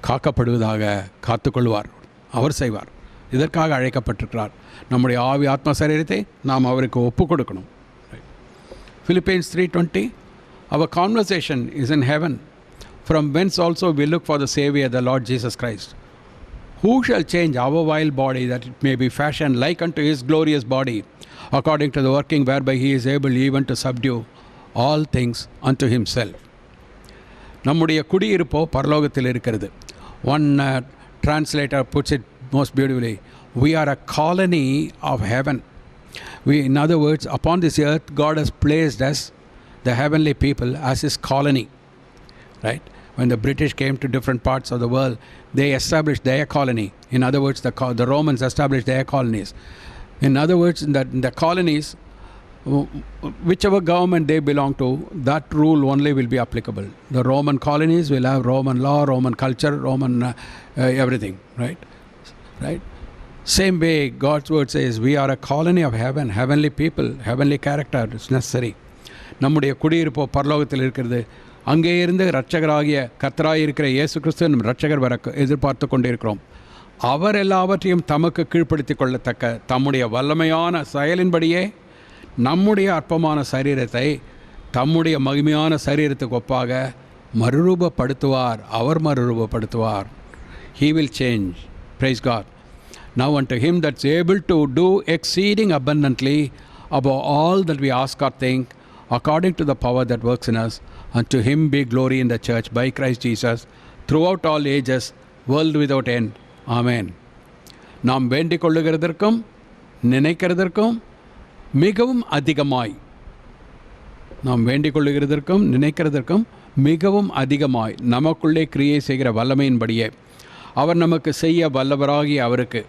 காக்கப்படுவதாக காத்துக்கொள்வார். அவர் செய்வார். இதற்காக அழைக்கப்பட்டிருக்கிறார். நம்முடைய ஆவி, ஆத்மா, சரீரத்தை நாம் அவருக்கு ஒப்பு கொடுக்கணும். Philippians 3:20, our conversation is in heaven, from whence also we look for the Savior, the Lord Jesus Christ. Who shall change our vile body, that it may be fashioned like unto his glorious body, according to the working whereby he is able even to subdue all things unto himself. நம்முடைய குடியிருப்போ பரலோகத்தில் இருக்கிறது. One translator puts it most beautifully. We are a colony of heaven. In other words, upon this earth, God has placed us, the heavenly people, as his colony. Right? When the British came to different parts of the world, they established their colony. In other words, the Romans established their colonies. In other words, in the colonies, whichever government they belong to, that rule only will be applicable. The Roman colonies will have Roman law, Roman culture, Roman everything. Right? Right? Same way, God's word says, we are a colony of heaven, heavenly people, heavenly character is necessary. நம்முடைய குடியிருப்போ பரலோகத்தில் இருக்கிறது. அங்கே இருந்து இரட்சகராகிய கர்த்தராய் இருக்கிற இயேசு கிறிஸ்து நம் இரட்சகர் வர எதிர்பார்த்து கொண்டிருக்கிறோம். அவர் எல்லாவற்றையும் தமக்கு கீழ்ப்படுத்தி கொள்ளத்தக்க தம்முடைய வல்லமையான செயலின்படியே நம்முடைய அற்பமான சரீரத்தை தம்முடைய மகிமையான சரீரத்துக்கு ஒப்பாக மறுரூபப்படுத்துவார். அவர் மறுரூபப்படுத்துவார். He will change. Praise God. Now unto him that's able to do exceeding abundantly above all that we ask or think, according to the power that works in us, unto him be glory in the church by Christ Jesus, throughout all ages, world without end. Amen. நாம் வேண்டிக் கொள்ளுகிறதற்கும் நினைக்கிறதற்கும் மிகவும் அதிகமாய், நாம் வேண்டிக் கொள்ளுகிறதற்கும் நினைக்கிறதற்கும் மிகவும் அதிகமாய் நமக்குள்ளே கிரியை செய்கிற வல்லமையின்படியே அவர் நமக்கு செய்ய வல்லவராகிய அவருக்கு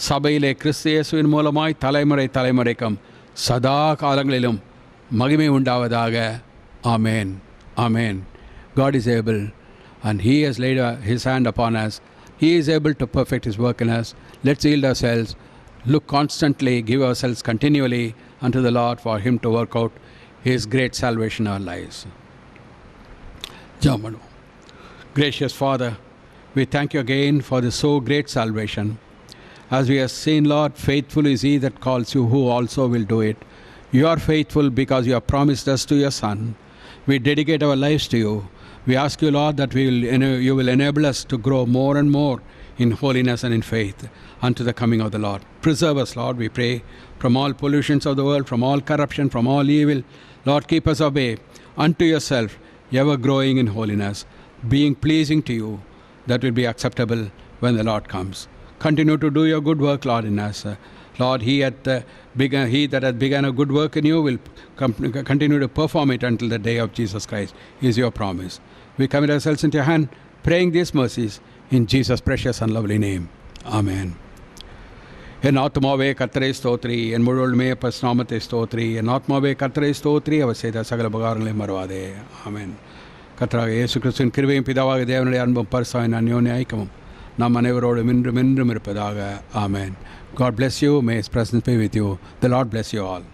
சபையிலே கிறிஸ்து இயேசுவின் மூலமாய் தலைமுறை தலைமுறைக்கும் சதா காலங்களிலும் மகிமை உண்டாவதாக. ஆமேன். Amen. God is able, and he has laid his hand upon us. He is able to perfect his work in us. Let's yield ourselves, look constantly, give ourselves continually unto the Lord for him to work out his great salvation in our lives. Jamanu. Gracious Father, we thank you again for this so great salvation. As we have seen, Lord, faithful is he that calls you, who also will do it. You are faithful because you have promised us to your Son. We dedicate our lives to you. We ask you, Lord, that you will enable us to grow more and more in holiness and in faith unto the coming of the Lord. Preserve us, Lord, we pray, from all pollutions of the world, from all corruption, from all evil. Lord, keep us obey unto yourself, ever growing in holiness, being pleasing to you, that will be acceptable when the Lord comes. Continue to do your good work, Lord, in us. Lord, he that hath begun a good work in you will continue to perform it until the day of Jesus Christ, is your promise. We commit ourselves into your hand, praying these mercies in Jesus' precious and lovely name. Amen. என் ஆத்மாவே கர்த்தரை ஸ்தோத்திரி, என் முழுவதுமே பரிசுநாமத்தை ஸ்தோத்திரி. என் ஆத்மாவே கர்த்தரை ஸ்தோத்திரி, அவர் செய்த சகல உபகாரங்களையும் மறவாதே. ஆமென். கர்த்தராகிய இயேசு கிறிஸ்துவின் கிருபையும் பிதாவாகிய தேவனுடைய அன்பும் பரிசுத்தாவின் அந்யோன்ய ஐக்கியமும் நாம் அனைவரோடும் இன்றும் என்றும் இருப்பதாக. ஆமென். God bless you. May his presence be with you. The Lord bless you all.